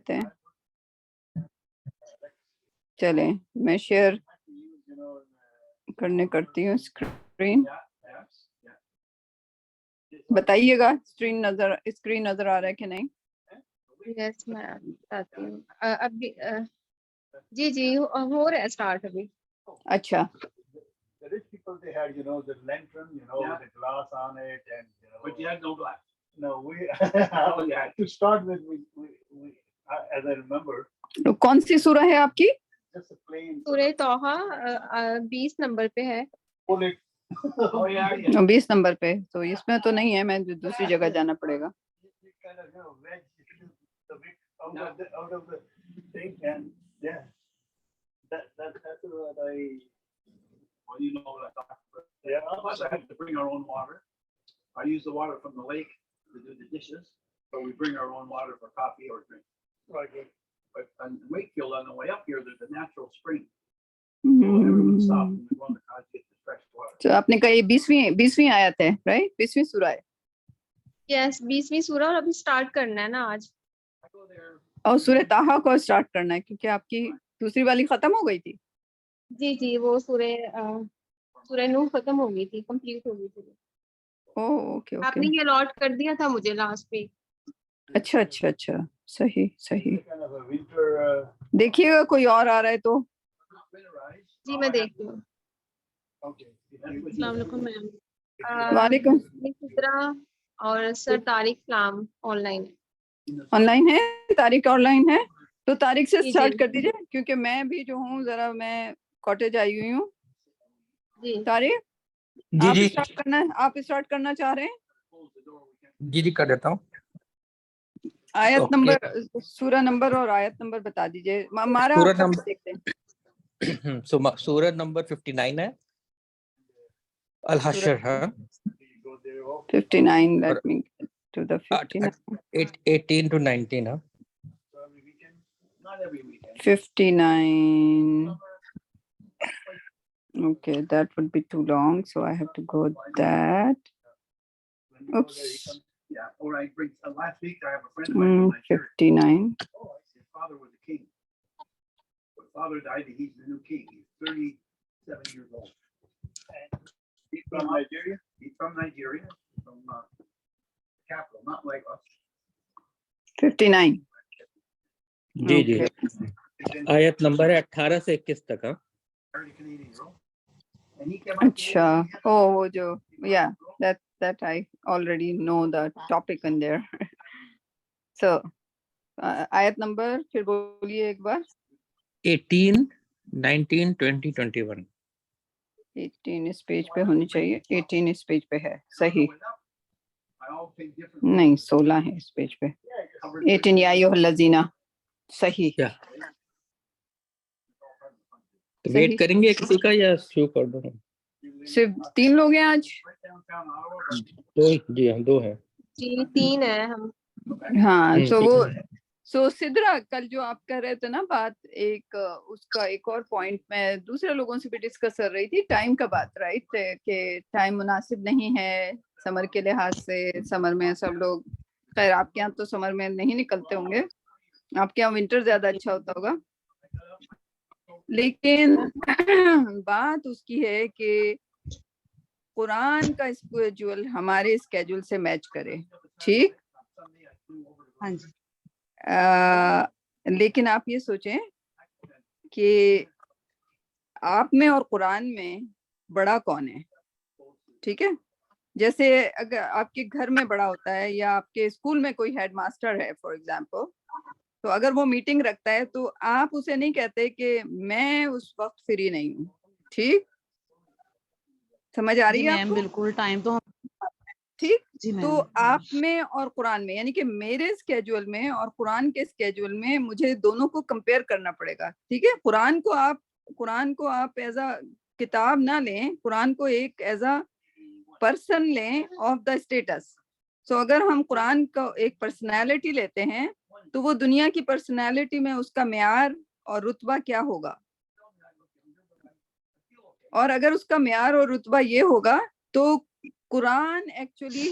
لیتے ہیں. چلیں میں شیئر کرتی ہوں اسکرین. بتائیے گا اسکرین نظر آ رہا ہے کہ نہیں؟ یس میں بتاتی ہوں. ابھی جی ہو رہا ہے اسٹارٹ ابھی. اچھا The rich people, they had, the lantern, with the glass on it, and but you had no glass. No, to start with, we as I remember, کون سی سورہ ہے آپ کی؟ just a plain. سورہ طٰہٰ 20 نمبر پہ ہے. Pull it. Oh yeah. 20 number پہ. تو اس میں تو نہیں ہے، میں دوسری جگہ جانا پڑے گا. Kind of, wedge the bit out of the thing, and yeah, that's what I. Well, what I thought. Yeah. Plus, I have to bring our own water. I use the water from the lake to do the dishes, so we bring our own water for coffee or drink. Right. But in Wakefield, on the way up here, there's a natural spring. So everyone stops and we go on the cottage to get the fresh water. تو آپ نے کہا یہ 20ویں آیت ہے، right? 20ویں سورہ ہے. یس 20ویں سورہ، اور ابھی اسٹارٹ کرنا ہے نا آج. اور سورہ طٰہٰ کو اسٹارٹ کرنا ہے کیونکہ آپ کی دوسری والی ختم ہو گئی تھی. جی وہ سورہ نوح ختم ہو گئی تھی، کمپلیٹ ہو گئی تھی. اوکے آپ نے یہ الاٹ کر دیا تھا مجھے لاسٹ ویک. اچھا صحیح. Kind of a winter. دیکھیے گا کوئی اور آ رہا ہے تو. جی میں دیکھتی ہوں. Okay. السلام علیکم میم. وعلیکم. فطرہ اور سر طارق اسلام آن لائن ہے. طارق آن لائن ہے تو طارق سے جی. اسٹارٹ کر دیجیے کیونکہ میں بھی جو ہوں ذرا میں کاٹیج آئی ہوئی ہوں. جی طارق آپ اسٹارٹ کرنا چاہ رہے ہیں؟ جی کر دیتا ہوں. آیت نمبر، سورہ نمبر اور آیت نمبر بتا دیجیے. ہمارا دیکھتے ہیں. سورت نمبر 59 ہے، الحشر ہے. 59. Let me get to the 59. 18 to 19 ہے. 59. Okay, that would be too long, so I have to go that. Oops. Yeah, or I bring last week I have a friend of mine in my church. 59. His father was a king. His father died, and he's the new king. He's 37 years old. And he's from Nigeria. He's from Nigeria, from the capital, not Lagos. 59. جی Okay. آیت number ہے 18 سے 21 تک. Very Canadian girl. And he came up to me. اچھا وہ جو that I already know the topic in there. So آیت number پھر بولیے ایک بار. 18 19 20 21. 18 اس پیج پہ ہونی چاہیے. 18 اس پیج پہ ہے. صحیح I all think different. نہیں، 16 ہے اس پیج پہ. 18 یا ایھا الذین. صحیح. ویٹ کریں گے کسی کا یا شروع کر دوں؟ صرف 3 لوگ ہیں آج. جی ہاں 2 ہیں. جی 3 ہے ہم. ہاں تو وہ سدرا کل جو آپ کر رہے تھے نا بات، اس کا ایک اور پوائنٹ میں دوسرے لوگوں سے بھی ڈسکس کر رہی تھی. ٹائم کا بات، رائٹ، کہ ٹائم مناسب نہیں ہے سمر کے لحاظ سے. سمر میں سب لوگ، خیر آپ کے یہاں تو سمر میں نہیں نکلتے ہوں گے، آپ کے یہاں ونٹر زیادہ اچھا ہوتا ہوگا. لیکن بات اس کی ہے کہ قرآن کا اسکیجول ہمارے اسکیجول سے میچ کرے. ٹھیک. ہاں جی. لیکن آپ یہ سوچیں کہ آپ میں اور قرآن میں بڑا کون ہے. ٹھیک ہے. جیسے اگر آپ کے گھر میں بڑا ہوتا ہے یا آپ کے اسکول میں کوئی ہیڈ ماسٹر ہے فار ایگزامپل، تو اگر وہ میٹنگ رکھتا ہے تو آپ اسے نہیں کہتے کہ میں اس وقت فری نہیں ہوں. ٹھیک، سمجھ آ رہی ہے آپ کو؟ بالکل. ٹائم تو ٹھیک. تو آپ میں اور قرآن میں، یعنی کہ میرے اسکیجول میں اور قرآن کے اسکیجول میں مجھے دونوں کو کمپیئر کرنا پڑے گا. ٹھیک ہے. قرآن کو آپ ایز اے کتاب نہ لیں، قرآن کو ایک ایز اے پرسن لیں آف دا اسٹیٹس. سو اگر ہم قرآن کو ایک پرسنالٹی لیتے ہیں تو وہ دنیا کی پرسنالٹی میں اس کا معیار اور رتبہ کیا ہوگا. اور اگر اس کا معیار اور رتبہ یہ ہوگا تو قرآن ایکچولی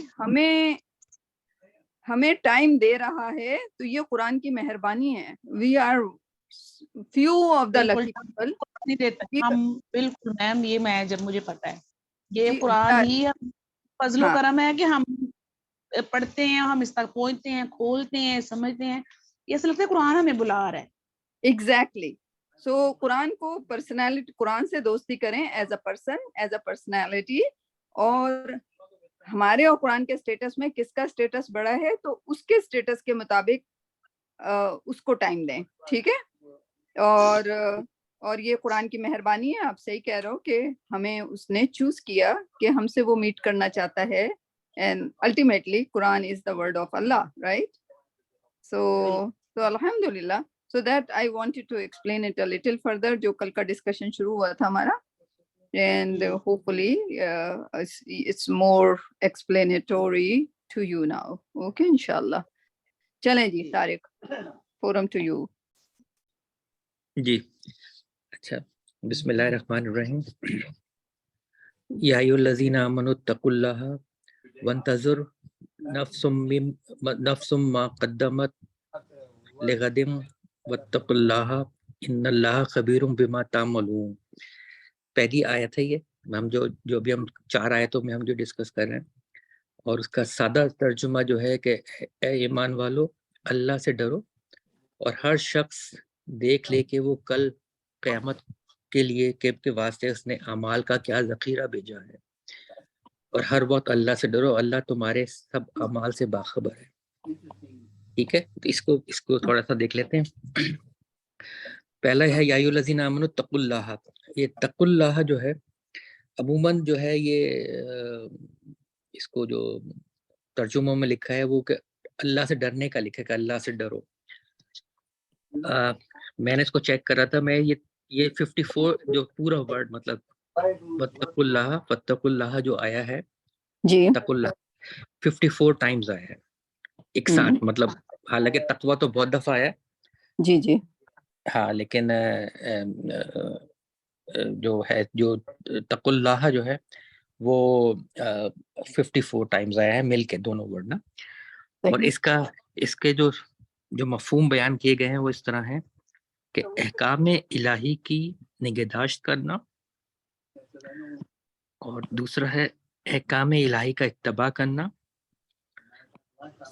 ہمیں ٹائم دے رہا ہے تو یہ قرآن کی مہربانی ہے. We are few of the lucky people. نہیں دیتے ہم بالکل میم، یہ میں جب مجھے پتا ہے یہ جی، قرآن ہی فضل و ہاں کرم ہے کہ ہم پڑھتے ہیں، ہم اس تک پہنچتے ہیں، کھولتے ہیں، سمجھتے ہیں. یہ اصل میں قرآن ہمیں بلا رہا ہے. ایگزیکٹلی. سو قرآن کو پرسنالٹی، قرآن سے دوستی کریں as a person, as a personality. اور ہمارے اور قرآن کے اسٹیٹس میں کس کا اسٹیٹس بڑا ہے تو اس کے اسٹیٹس کے مطابق اس کو ٹائم دیں. ٹھیک ہے. اور یہ قرآن کی مہربانی ہے. آپ صحیح کہہ رہے ہو کہ ہمیں اس نے چوز کیا کہ ہم سے وہ میٹ کرنا چاہتا ہے. اینڈ الٹیمیٹلی قرآن از دا ورڈ آف اللہ، رائٹ؟ سو الحمدللہ. So that I wanted to explain it a little further, جو کل کا ڈسکشن شروع ہوا تھا ہمارا. And hopefully it's more explanatory to you now. Okay, inshallah. چلیں جی طارق، forum to you. جی اچھا، بسم اللہ الرحمن الرحیم. یا ایھا الذین آمنوا اتقوا اللہ وانتظر نفس ما قدمت لغد واتقوا اللہ ان اللہ خبیر بما تعملون. پہلی آیت ہے یہ ہم جو بھی ہم 4 آیتوں میں ہم جو ڈسکس کر رہے ہیں، اور اس کا سادہ ترجمہ جو ہے کہ اے ایمان والو اللہ سے ڈرو اور ہر شخص دیکھ لے کہ وہ کل قیامت کے لیے کے واسطے اس نے اعمال کا کیا ذخیرہ بھیجا ہے، اور ہر وقت اللہ سے ڈرو، اللہ تمہارے سب اعمال سے باخبر ہے. ٹھیک ہے، تو اس کو تھوڑا سا دیکھ لیتے ہیں. پہلا ہے یا ایھا الذین آمنوا اتقوا اللہ. یہ تقوا اللہ جو ہے عموماً جو ہے یہ اس کو جو ترجموں میں لکھا ہے وہ کہ اللہ سے ڈرنے کا لکھا ہے کہ اللہ سے ڈرو. میں نے اس کو چیک کرا تھا، میں یہ 54 جو پورا ورڈ مطلب واتقوا اللہ جو آیا ہے جی تقوا اللہ 54 ٹائمز آیا ہے ایک ساتھ. مطلب حالانکہ تقوی تو بہت دفعہ آیا جی جی ہاں، لیکن جو ہے جو تقوا اللہ جو ہے وہ 54 ٹائمز آیا ہے مل کے دونوں ورڈ نا. اور اس کے جو مفہوم بیان کیے گئے ہیں وہ اس طرح ہیں کہ احکام الہی کی نگہداشت کرنا، اور دوسرا ہے احکام الہی کا اتباع کرنا.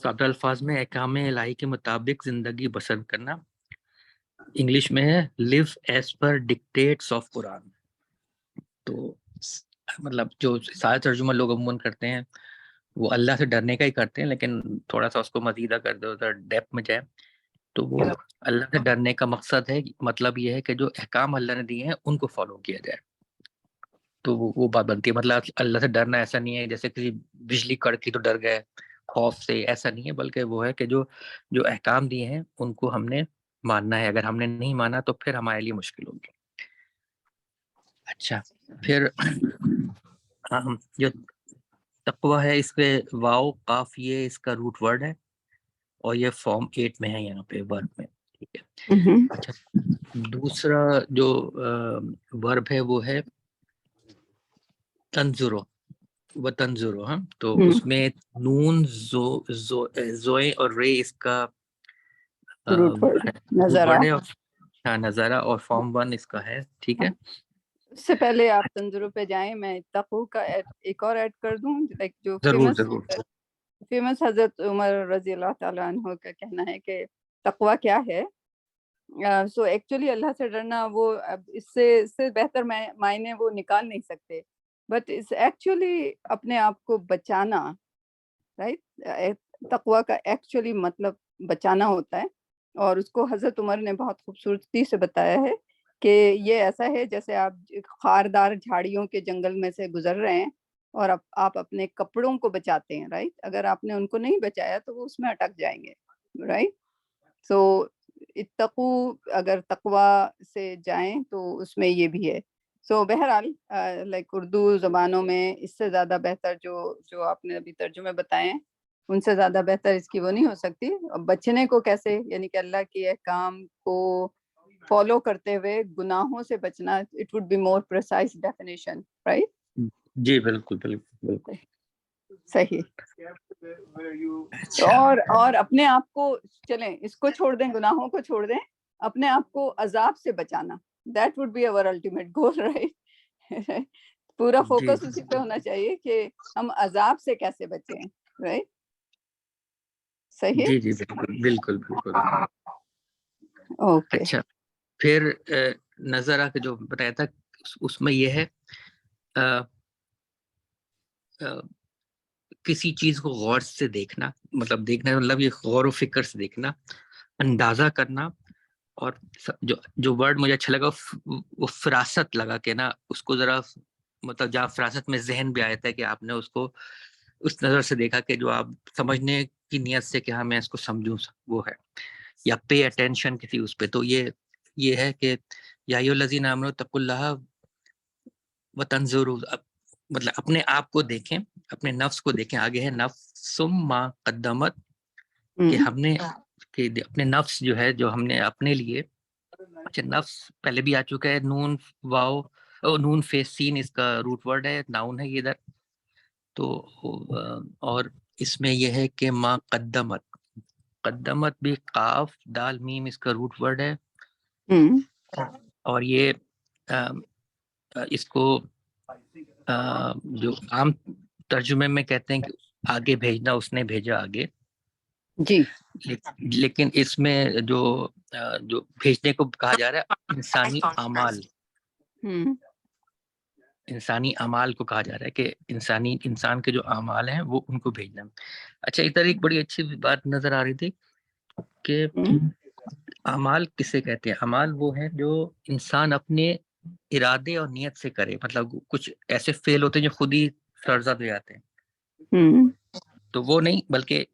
سادہ الفاظ میں احکام الہی کے مطابق زندگی بسر کرنا. انگلش میں ہے live as per dictates of قرآن. تو مطلب جو سارے ترجمہ لوگ عموماً کرتے ہیں وہ اللہ سے ڈرنے کا ہی کرتے ہیں، لیکن تھوڑا سا اس کو مزید کر دو ادھر ڈیپ میں جائے تو وہ اللہ سے ڈرنے کا مقصد ہے، مطلب یہ ہے کہ جو احکام اللہ نے دیے ہیں ان کو فالو کیا جائے. تو وہ بات بنتی ہے. مطلب اللہ سے ڈرنا ایسا نہیں ہے جیسے کسی بجلی کڑکی تو ڈر گئے خوف سے، ایسا نہیں ہے، بلکہ وہ ہے کہ جو احکام دیے ہیں ان کو ہم نے ماننا ہے. اگر ہم نے نہیں مانا تو پھر ہمارے لیے مشکل ہوگی. اچھا، پھر جو تقوی ہے اس پہ واو قاف یہ اس کا روٹ ورڈ ہے، اور یہ فارم 8 میں ہے یہاں پہ ورب میں. ٹھیک ہے. اچھا، دوسرا جو ورب ہے وہ ہے تنظرو و تنظرو. ہاں، تو اس میں نون زوئے اور رے اس کا روٹ ورڈ نظارہ. نظارہ، اور فارم 1 اس کا ہے. ٹھیک ہے. اس سے پہلے آپ تنظروں پہ جائیں، میں تقوی کا ایک اور ایڈ کر دوں. لائک جو فیمس حضرت عمر رضی اللہ تعالیٰ عنہ کا کہنا ہے کہ تقوی کیا ہے. سو ایکچولی اللہ سے ڈرنا وہ اس سے بہتر معنی وہ نکال نہیں سکتے، بٹ اس ایکچولی اپنے آپ کو بچانا. رائٹ، تقوی کا ایکچولی مطلب بچانا ہوتا ہے، اور اس کو حضرت عمر نے بہت خوبصورتی سے بتایا ہے کہ یہ ایسا ہے جیسے آپ خاردار جھاڑیوں کے جنگل میں سے گزر رہے ہیں اور آپ اپنے کپڑوں کو بچاتے ہیں. رائٹ، اگر آپ نے ان کو نہیں بچایا تو وہ اس میں اٹک جائیں گے. رائٹ، سو اتقو اگر تقوی سے جائیں تو اس میں یہ بھی ہے. سو بہرحال لائک اردو زبانوں میں اس سے زیادہ بہتر جو آپ نے ابھی ترجمے بتائے ہیں ان سے زیادہ بہتر اس کی وہ نہیں ہو سکتی. بچنے کو کیسے، یعنی کہ اللہ کی احکام کو فالو کرتے ہوئے گناہوں سے بچنا، it would be more precise definition. Right, جی بالکل بالکل بالکل صحیح. where you تو اور اپنے آپ کو چلیں اس کو چھوڑ دیں, گناہوں کو چھوڑ دیں, اپنے آپ کو عذاب سے بچانا, that would be our ultimate goal, right. پورا فوکس اسی پہ ہونا چاہیے کہ ہم عذاب سے کیسے بچیں, رائٹ. صحیح. جی جی بالکل بالکل بالکل. اوکے. اچھا پھر نظرہ کے جو بتایا تھا اس میں یہ ہے کسی چیز کو غور سے دیکھنا, مطلب دیکھنا مطلب یہ غور و فکر سے دیکھنا, اندازہ کرنا, اور جو ورڈ مجھے اچھا لگا وہ فراست لگا کہ نا اس کو ذرا مطلب جہاں فراست میں ذہن بھی آیا تھا کہ آپ نے اس کو اس نظر سے دیکھا کہ جو آپ سمجھنے کی نیت سے کہ ہاں میں اس کو سمجھوں وہ ہے, یا پے اٹینشن کسی اس پہ. تو یہ ہے کہ یا ایھا الذین آمنوا اتقوا اللہ وتنظروا, مطلب اپنے آپ کو دیکھیں, اپنے نفس کو دیکھیں. آگے ہے نفس ما قدمت, کہ ہم نے کہ اپنے نفس جو ہے جو ہم نے اپنے لیے, اچھا نفس پہلے بھی آ چکا ہے, نون واو نون فیس سین اس کا روٹ ورڈ ہے, ناؤن ہے یہ ادھر. تو اور اس میں یہ ہے کہ ما قدمت, قدمت بھی قاف دال میم اس کا روٹ ورڈ ہے. اور یہ اس کو جو عام ترجمے میں کہتے ہیں کہ آگے بھیجنا, اس نے بھیجا آگے. جی. لیکن اس میں جو بھیجنے کو کہا جا رہا ہے انسانی اعمال, انسانی اعمال کو کہا جا رہا ہے کہ انسان کے جو اعمال ہیں وہ ان کو بھیجنا. اچھا ادھر ایک بڑی اچھی بات نظر آ رہی تھی کہ اعمال کسے کہتے ہیں. اعمال وہ ہیں جو انسان اپنے ارادے اور نیت سے کرے, مطلب کچھ ایسے فعل ہوتے ہیں جو خود ہی سرزد ہو جاتے ہیں, تو وہ نہیں, بلکہ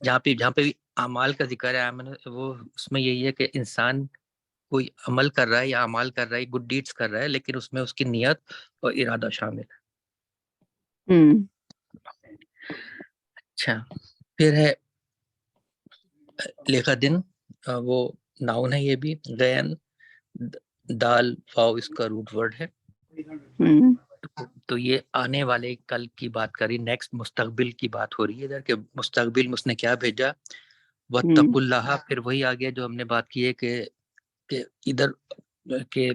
جہاں پہ بھی اعمال کا ذکر ہے وہ اس میں یہی ہے کہ انسان کوئی عمل کر رہا ہے یا اعمال کر رہا ہے, گڈ ڈیڈز کر رہا ہے, لیکن اس میں اس کی نیت اور ارادہ شامل ہے. اچھا پھر ہے لغدن, وہ ناؤن ہے, یہ بھی غین دال واو اس کا روٹ ورڈ ہے. تو یہ آنے والے کل کی بات کری, نیکسٹ مستقبل کی بات ہو رہی ہے ادھر کہ مستقبل میں اس نے کیا بھیجا. واتقوا اللہ, پھر وہی آگے جو ہم نے بات کی ہے کہ ادھر کہ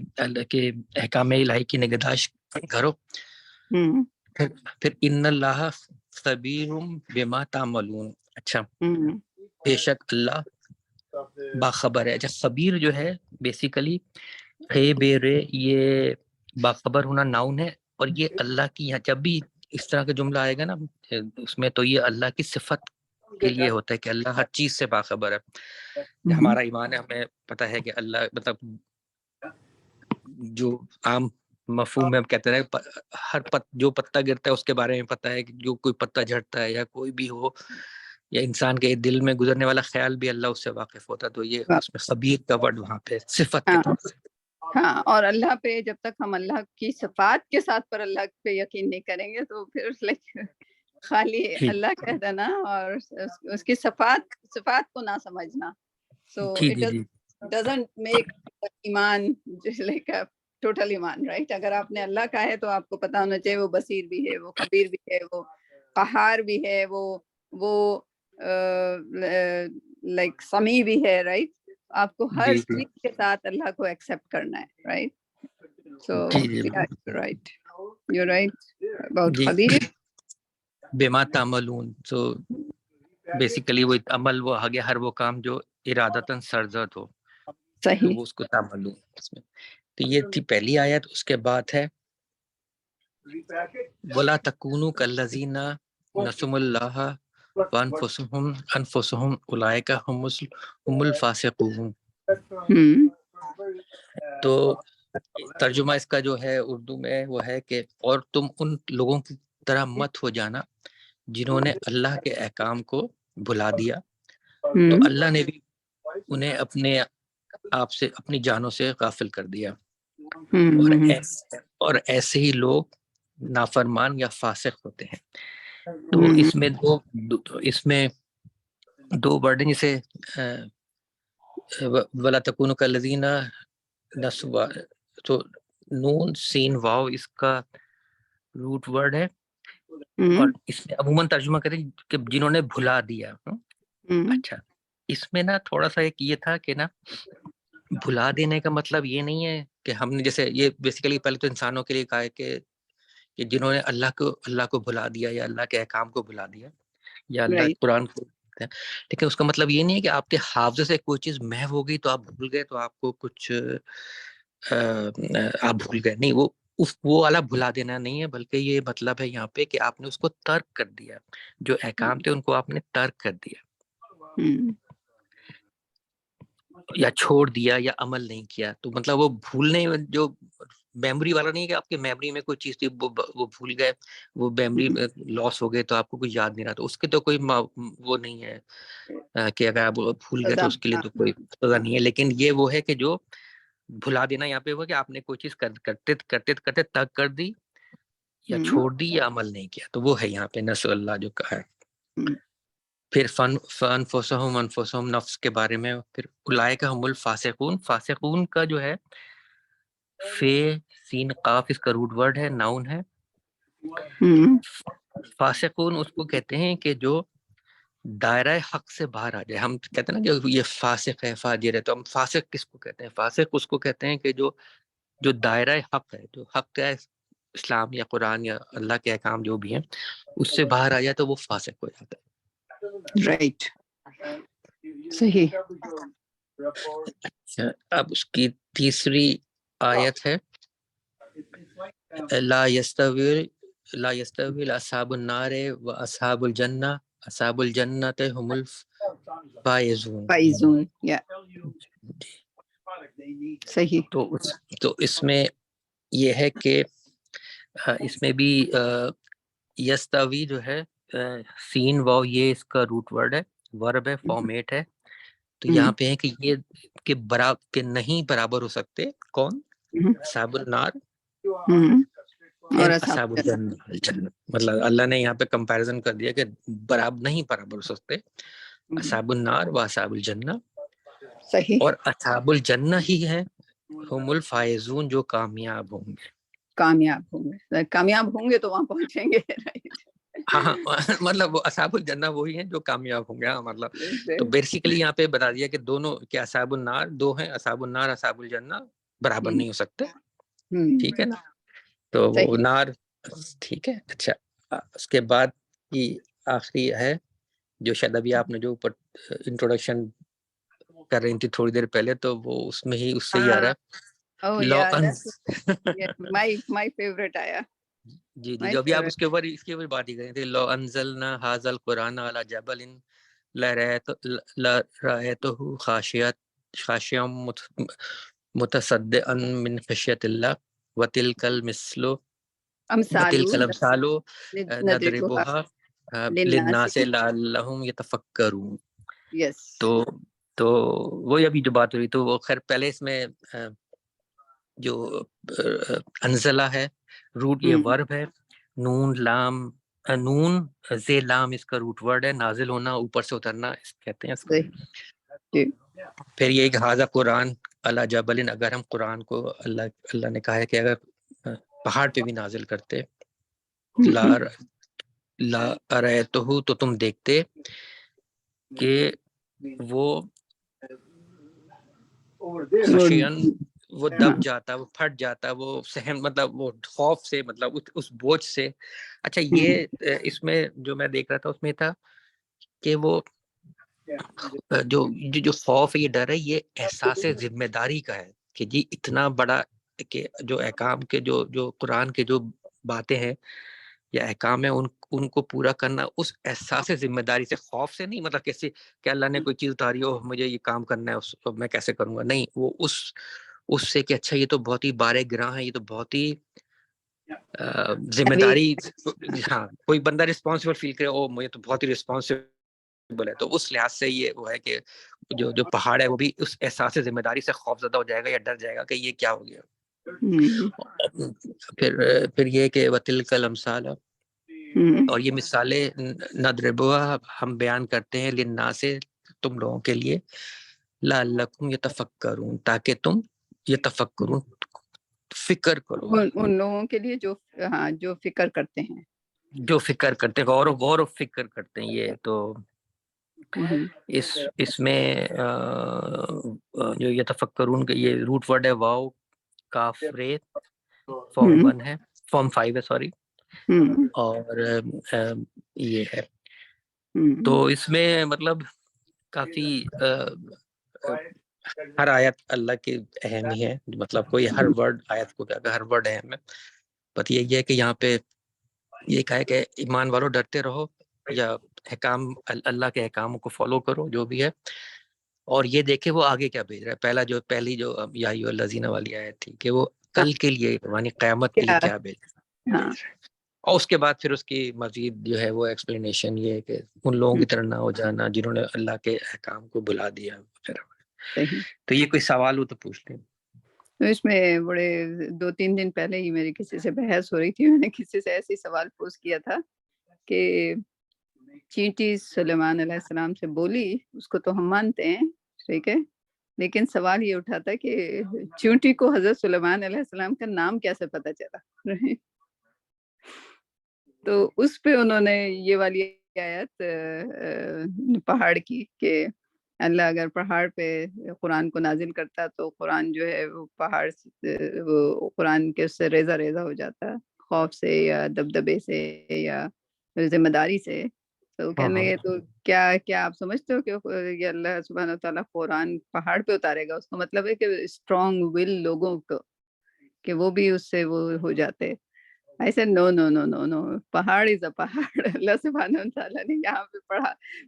احکام الہی کی نگہداشت کرو. پھر ان اللہ خبیر بما تعملون. اچھا بے شک اللہ باخبر ہے. اچھا خبیر جو ہے بیسیکلی یہ باخبر ہونا ناؤن ہے, اور یہ اللہ کی, یہاں جب بھی اس طرح کا جملہ آئے گا نا اس میں, تو یہ اللہ کی صفت کے لیے ہوتا ہے کہ اللہ ہر چیز سے باخبر ہے. ہمارا ایمان ہے, ہمیں پتہ ہے کہ اللہ مطلب جو عام مفہوم میں ہم کہتے ہیں ہر جو پتا گرتا ہے اس کے بارے میں پتہ ہے, کہ جو کوئی پتا جھڑتا ہے یا کوئی بھی ہو, یا انسان کے دل میں گزرنے والا خیال بھی اللہ اس سے واقف ہوتا ہے. تو یہ اس میں خبیر کا ورڈ وہاں پہ صفت کے طور سے. ہاں, اور اللہ پہ جب تک ہم اللہ کی صفات کے ساتھ پر اللہ پہ یقین نہیں کریں گے تو پھر لائک خالی اللہ کہہ دینا اور اس کی صفات کو نہ سمجھنا, سو اٹ ڈزنٹ میک ایمان لائک ٹوٹل ایمان, رائٹ. اگر آپ نے اللہ کا ہے تو آپ کو پتا ہونا چاہیے وہ بصیر بھی ہے, وہ خبیر بھی ہے, وہ قہار بھی ہے, وہ لائک سمیع بھی ہے, رائٹ. آپ کو ہر چیز کے ساتھ اللہ کو ایکسپٹ کرنا ہے, right. So right, you right about خبیر بما تعملون. سو بیسیکلی وہ عمل, وہ آگے ہر وہ کام جو ارادتاً سرزد ہو, تو وہ اس کو تعملون اس میں. تو یہ تھی پہلی آیت. اس کے بعد ہے وَلَا تَكُونُوا كَالَّذِينَ نَسُوا اللَّهَ وَأَنفُسَهُمْ أُولَٰئِكَ هُمُ الْفَاسِقُونَ. تو ترجمہ اس کا جو ہے اردو میں وہ ہے کہ اور تم ان لوگوں کی طرح مت ہو جانا جنہوں نے اللہ کے احکام کو بھلا دیا, تو اللہ نے بھی انہیں اپنے آپ سے, اپنی جانوں سے غافل کر دیا. اور ایسے ہی لوگ نافرمان یا فاسق ہوتے ہیں. تو اس میں دو ورڈ ہیں, جسے وَلَا تَكُونُوا كَالَّذِينَ نَسُوا, تو نون سین واو اس کا روٹ ورڈ ہے, اور اس میں عموماً ترجمہ کریں کہ جنہوں نے بھلا دیا. اچھا اس میں نا تھوڑا سا ایک یہ تھا کہ نا بھلا دینے کا مطلب یہ نہیں ہے کہ ہم نے جیسے یہ بیسیکلی پہلے تو انسانوں کے لیے کہا ہے کہ جنہوں نے اللہ کو بھلا دیا یا اللہ کے احکام کو بھلا دیا یا اللہ قرآن کو. لیکن اس کا مطلب یہ نہیں ہے کہ آپ کے حافظے سے کوئی چیز محو ہو گئی تو آپ بھول گئے تو آپ کو کچھ آپ بھول گئے. نہیں، وہ والا بھلا دینا نہیں ہے، بلکہ یہ مطلب ہے یہاں پہ کہ آپ نے اس کو ترک کر دیا. جو احکام تھے ان کو آپ نے ترک کر دیا یا چھوڑ دیا یا عمل نہیں کیا. تو مطلب وہ بھولنے جو میموری والا نہیں ہے کہ آپ کے میموری میں کوئی چیز تھی وہ بھول گئے، وہ میموری لاس ہو گئے تو آپ کو کچھ یاد نہیں رہا. تو اس کے تو کوئی وہ نہیں ہے کہ اگر آپ بھول گئے تو اس کے لیے تو کوئی سزا نہیں ہے. لیکن یہ وہ ہے کہ جو بھلا دینا یہاں پہ ہوا کہ آپ نے کوئی چیز کرتے تک کر دی یا چھوڑ دی یا عمل نہیں کیا. تو وہ ہے یہاں پہ نسو اللہ جو کہا ہے. پھر فانفسہم نفس کے بارے میں. پھر اولئک هم الفاسقون. فاسقون کا جو ہے فے سین قاف اس کا روٹ ورڈ ہے، ناؤن ہے. فاسقون اس کو کہتے ہیں کہ جو دائرہ حق سے باہر آ جائے. ہم کہتے ہیں نا کہ یہ فاسق ہے، فاجر ہے. تو ہم فاسق کس کو کہتے ہیں؟ فاسق اس کو کہتے ہیں کہ جو دائرہ حق ہے، جو حق ہے اسلام یا قرآن یا اللہ کے احکام جو بھی ہیں اس سے باہر آ جائے تو وہ فاسق ہو جاتا ہے. رائٹ، صحیح. اب اس کی تیسری آیت ہے لا یستوی اصحاب النار و اصحاب الجنہ اصحاب الجنت هم الفائزون. صحیح. تو اس میں یہ ہے کہ اس میں بھی یستوی جو ہے سین واو یہ اس کا روٹ ورڈ ہے، ورب ہے، فارمیٹ ہے. تو یہاں پہ ہے کہ یہ کہ نہیں برابر ہو سکتے. کون؟ اصحاب النار اور اصحاب الجنہ. مطلب اللہ نے یہاں پہ کمپیریزن کر دیا کہ نہیں برابر ہو سکتے اصحاب النار و اصحاب الجنہ. صحیح. اور اصحاب الجنہ ہی ہے ہم الفائزون جو کامیاب ہوں گے. کامیاب ہوں گے تو وہاں پہنچیں گے. ہاں مطلب وہ اصحاب الجنہ وہی ہیں جو کامیاب ہوں گے. مطلب تو بیسیکلی یہاں پہ بتا دیا کہ دونوں کہ اصحاب النار دو ہیں، اصحاب النار اصحاب الجنہ برابر نہیں ہو سکتے. ٹھیک ہے نا؟ تو وہ نار ٹھیک ہے. اچھا اس کے بعد کی آخری ہے جو شاید ابھی آپ نے جو اوپر انٹروڈکشن کر رہی تھی تھوڑی دیر پہلے، تو وہ اس میں ہی اس سے ہی آ رہا ہے my favorite آیا. جی جو ابھی آپ اس کے اوپر بات ہی کریں تھے. لو انزلنا ھذا القرآن علی جبل لرأیتہ خاشعا متصدعا من خشیۃ اللہ وتلک المثل نضربها للناس لعلهم يتفکرون. تو وہی ابھی جو بات ہوئی تو وہ خیر پہلے اس میں جو انزلہ ہے روٹ یہ ورب ہے. نون زے لام اس کا روٹ ورڈ ہے. نازل ہونا اوپر سے اترنا کہتے ہیں اس کو. پھر یہ کہ ھذا قرآن علی جبل، اگر ہم قرآن کو اللہ نے کہا ہے کہ اگر پہاڑ پہ بھی نازل کرتے لا ارایتہ تو تم دیکھتے کہ وہ خشیان وہ دب جاتا، وہ پھٹ جاتا، وہ سہم مطلب وہ خوف سے مطلب اس بوجھ سے. اچھا یہ اس میں جو میں دیکھ رہا تھا اس میں تھا کہ وہ جو خوف ہے، یہ ڈر ہے، یہ احساس ذمہ داری کا ہے کہ جی اتنا بڑا کہ جو احکام کے جو قرآن کے جو باتیں ہیں یا احکام ہے ان کو پورا کرنا اس احساس ذمہ داری سے، خوف سے نہیں. مطلب کیسے کہ اللہ نے کوئی چیز اتاری ہو مجھے یہ کام کرنا ہے میں کیسے کروں گا، نہیں. وہ اس سے کہ اچھا یہ تو بہت ہی بارے گراں ہے، یہ تو بہت ہی ذمہ داری. ہاں کوئی بندہ رسپانسبل فیل کرے او مجھے تو بہت ہی رسپانسبل ہے. تو اس لحاظ سے یہ وہ ہے کہ جو پہاڑ ہے وہ بھی اس احساس ذمہ داری سے خوف زدہ ہو جائے گا یا ڈر جائے گا کہ یہ کیا ہو گیا. پھر یہ کہ وتلک الامثال، اور یہ مثالیں نضربها ہم بیان کرتے ہیں للناس تم لوگوں کے لیے لعلکم یتفکرون تاکہ تم یتفکرون فکر کرو. ان لوگوں کے لیے جو فکر کرتے ہیں. جو فکر کرتے ہیں، غور و فکر کرتے ہیں. یہ تو اس میں جو یتفکرون کا یہ روٹ ورڈ ہے واو کاف رے، فارم 1 ہے، فارم 5 ہے سوری، اور یہ ہے. تو اس میں مطلب کافی ہر آیت اللہ کی اہم ہی ہے، مطلب کوئی ہر ورڈ آیت کو کیا ہر ورڈ اہم ہے. بات یہ ہے کہ یہاں پہ یہ کہا ہے کہ ایمان والوں ڈرتے رہو یا احکام اللہ کے احکاموں کو فالو کرو جو بھی ہے، اور یہ دیکھے وہ آگے کیا بھیج رہا ہے. پہلی جو یا ایھا الذین والی آیت تھی کہ وہ کل کے لیے یعنی قیامت کے لیے کیا بھیج رہا ہے، اور اس کے بعد پھر اس کی مزید جو ہے وہ ایکسپلینیشن یہ ہے کہ ان لوگوں کی طرح نہ ہو جانا جنہوں نے اللہ کے احکام کو بھلا دیا وغیرہ. تو یہ کوئی سوال ہو تو پوچھ لیں. اس میں بڑے 2-3 دن پہلے ہی میری کسی سے بحث ہو رہی تھی، میں نے کسی سے ایسی سوال پوچھ کیا تھا کہ چینٹی سلیمان علیہ السلام سے بولی، اس کو تو ہم مانتے ہیں ٹھیک ہے، لیکن سوال یہ اٹھا تھا کہ چونٹی کو حضرت سلیمان علیہ السلام کا نام کیسے پتہ چلا. تو اس پہ انہوں نے یہ والی آیت پہاڑ کی کہ اللہ اگر پہاڑ پہ قرآن کو نازل کرتا تو قرآن جو ہے وہ پہاڑ وہ قرآن کے اس سے ریزہ ریزہ ہو جاتا، خوف سے یا دبدبے سے یا ذمہ داری سے. تو کہنے لگے تو کیا آپ سمجھتے ہو کہ یہ اللہ سبحانہ و تعالیٰ قرآن پہاڑ پہ اتارے گا؟ اس کا مطلب ہے کہ اسٹرانگ ول لوگوں کو کہ وہ بھی اس سے وہ ہو جاتے. ایسے نو پہاڑ از اے پہاڑ. اللہ سبحانہ و تعالیٰ نے یہاں پہ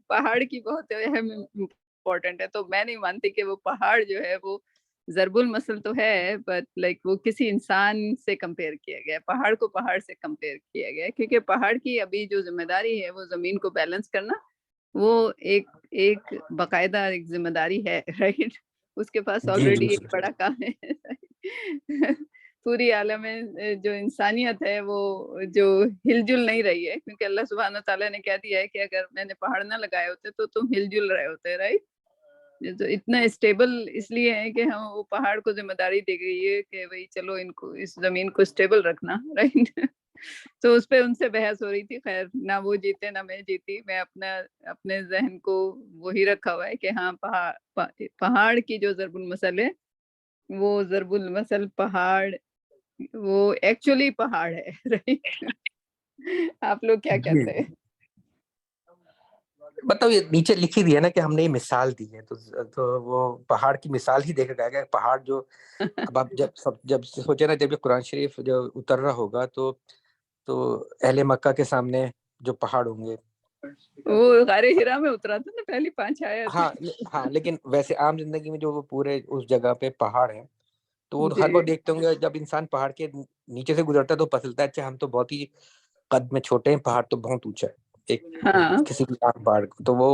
پہاڑ کی بہت اہم امپورٹنٹ ہے. تو میں نہیں مانتی کہ وہ پہاڑ جو ہے وہ ضرب المثل تو ہے، بٹ لائک وہ کسی انسان سے کمپیئر کیا گیا، پہاڑ کو پہاڑ سے کمپیئر کیا گیا، کیونکہ پہاڑ کی ابھی جو ذمہ داری ہے وہ زمین کو بیلنس کرنا، وہ ایک باقاعدہ ایک ذمہ داری ہے، رائٹ. اس کے پاس آلریڈی ایک بڑا کام ہے. پوری عالم میں جو انسانیت ہے وہ جو ہل جل نہیں رہی ہے، کیونکہ اللہ سبحانہ تعالیٰ نے کہہ دیا ہے کہ اگر میں نے پہاڑ نہ لگائے ہوتے تو تم ہل جل رہے ہوتے، رائٹ. تو اتنا اسٹیبل اس لیے ہے کہ ہم وہ پہاڑ کو ذمہ داری دی گئی ہے کہ بھائی چلو ان کو اس زمین کو اسٹیبل رکھنا، رائٹ. تو اس پہ ان سے بحث ہو رہی تھی. خیر نہ وہ جیتے نہ میں جیتی، میں اپنے ذہن کو وہی رکھا ہوا ہے کہ ہاں پہاڑ کی جو ضرب المثل ہے وہ ضرب المثل پہاڑ وہ ایکچولی پہاڑ ہے، رائٹ. آپ لوگ کیا کہتے ہیں؟ مطلب یہ نیچے لکھی دی ہے نا کہ ہم نے یہ مثال دی ہے، تو وہ پہاڑ کی مثال ہی دیکھا گیا کہ پہاڑ جو اب آپ جب سوچے نا جب یہ قرآن شریف جو اتر رہا ہوگا تو اہل مکہ کے سامنے جو پہاڑ ہوں گے، وہ غار ہرا میں اترا تھا نا پہلی 5 آیت. ہاں لیکن ویسے عام زندگی میں جو وہ پورے اس جگہ پہ پہاڑ ہیں تو وہ ہر وقت دیکھتے ہوں گے جب انسان پہاڑ کے نیچے سے گزرتا ہے تو پتلتا ہے اچھا ہم تو بہت ہی قد میں چھوٹے ہیں، پہاڑ تو بہت اونچا ہے. ایک کسی بھی پہاڑ تو وہ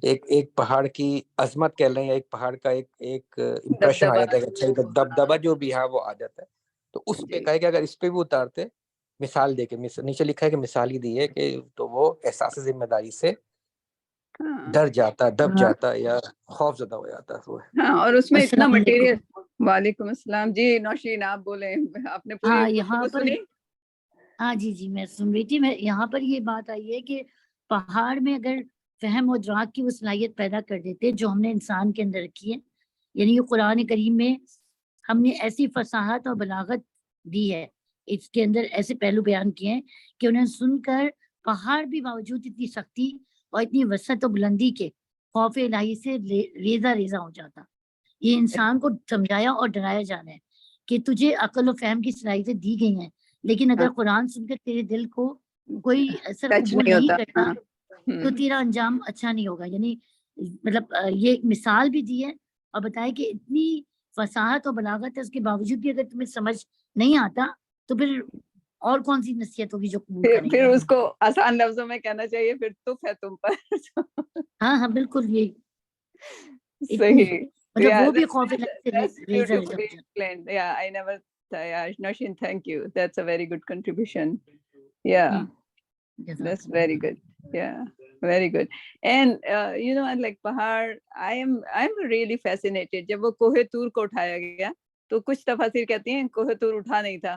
ایک پہاڑ کی عظمت کہہ لیں یا ایک پہاڑ کا ایک امپریشن آ جاتا ہے، اچھا دبدبا جو بھی ہے وہ آ جاتا ہے. تو اس پہ کہا کہ اگر اس پہ بھی اتارتے مثال دے کے، نیچے لکھا ہے کہ مثال ہی دی ہے کہ تو وہ احساس ذمہ داری سے ڈر جاتا، دب جاتا یا خوف زدہ ہو جاتا ہے. ہاں اور اس میں اتنا مٹیریل. وعلیکم السلام. جی نوشین آپ بولیں، آپ نے پوری یہاں پر سنی؟ ہاں جی میں سن رہی تھی. میں یہاں پر یہ بات آئی ہے کہ پہاڑ میں اگر فہم و ادراک کی وہ صلاحیت پیدا کر دیتے جو ہم نے انسان کے اندر رکھی ہے، یعنی قرآن کریم میں ہم نے ایسی فصاحت اور بلاغت دی ہے، اس کے اندر ایسے پہلو بیان کیے ہیں کہ انہیں سن کر پہاڑ بھی باوجود اتنی سختی اور اتنی وسعت و بلندی کے خوف الہی سے ریزہ ریزہ ہو جاتا. یہ انسان کو سمجھایا اور ڈرایا جانا ہے کہ تجھے عقل و فہم کی صلاحیتیں دی گئی ہیں، لیکن اگر قرآن سن کر تیرے دل کو کوئی اثر قبول نہیں کرتا تو تیرا انجام اچھا نہیں ہوگا. یعنی مطلب یہ ایک مثال بھی دی ہے اور بتایا کہ اتنی فصاحت اور بلاغت ہے، اس کے باوجود بھی اگر تمہیں سمجھ نہیں آتا تو پھر اور کون سی نصیحت ہوگی جو قبول کریں گے. پھر اس کو آسان لفظوں میں کہنا چاہیے پھر تف ہے تم پر. ہاں بالکل یہ صحیح. مطلب وہ بھی خوف ریزہ explained. Yeah, I never. Yeah, Nashin, thank you. That's a very good contribution. Yeah, that's very good. Yeah, very good. And you know, like Pahar, I'm really fascinated. جب وہ کوہ طور کو اٹھایا گیا تو کچھ تفاسیر کہتی ہیں کوہ طور اٹھا نہیں تھا،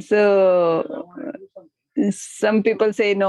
So some people say no,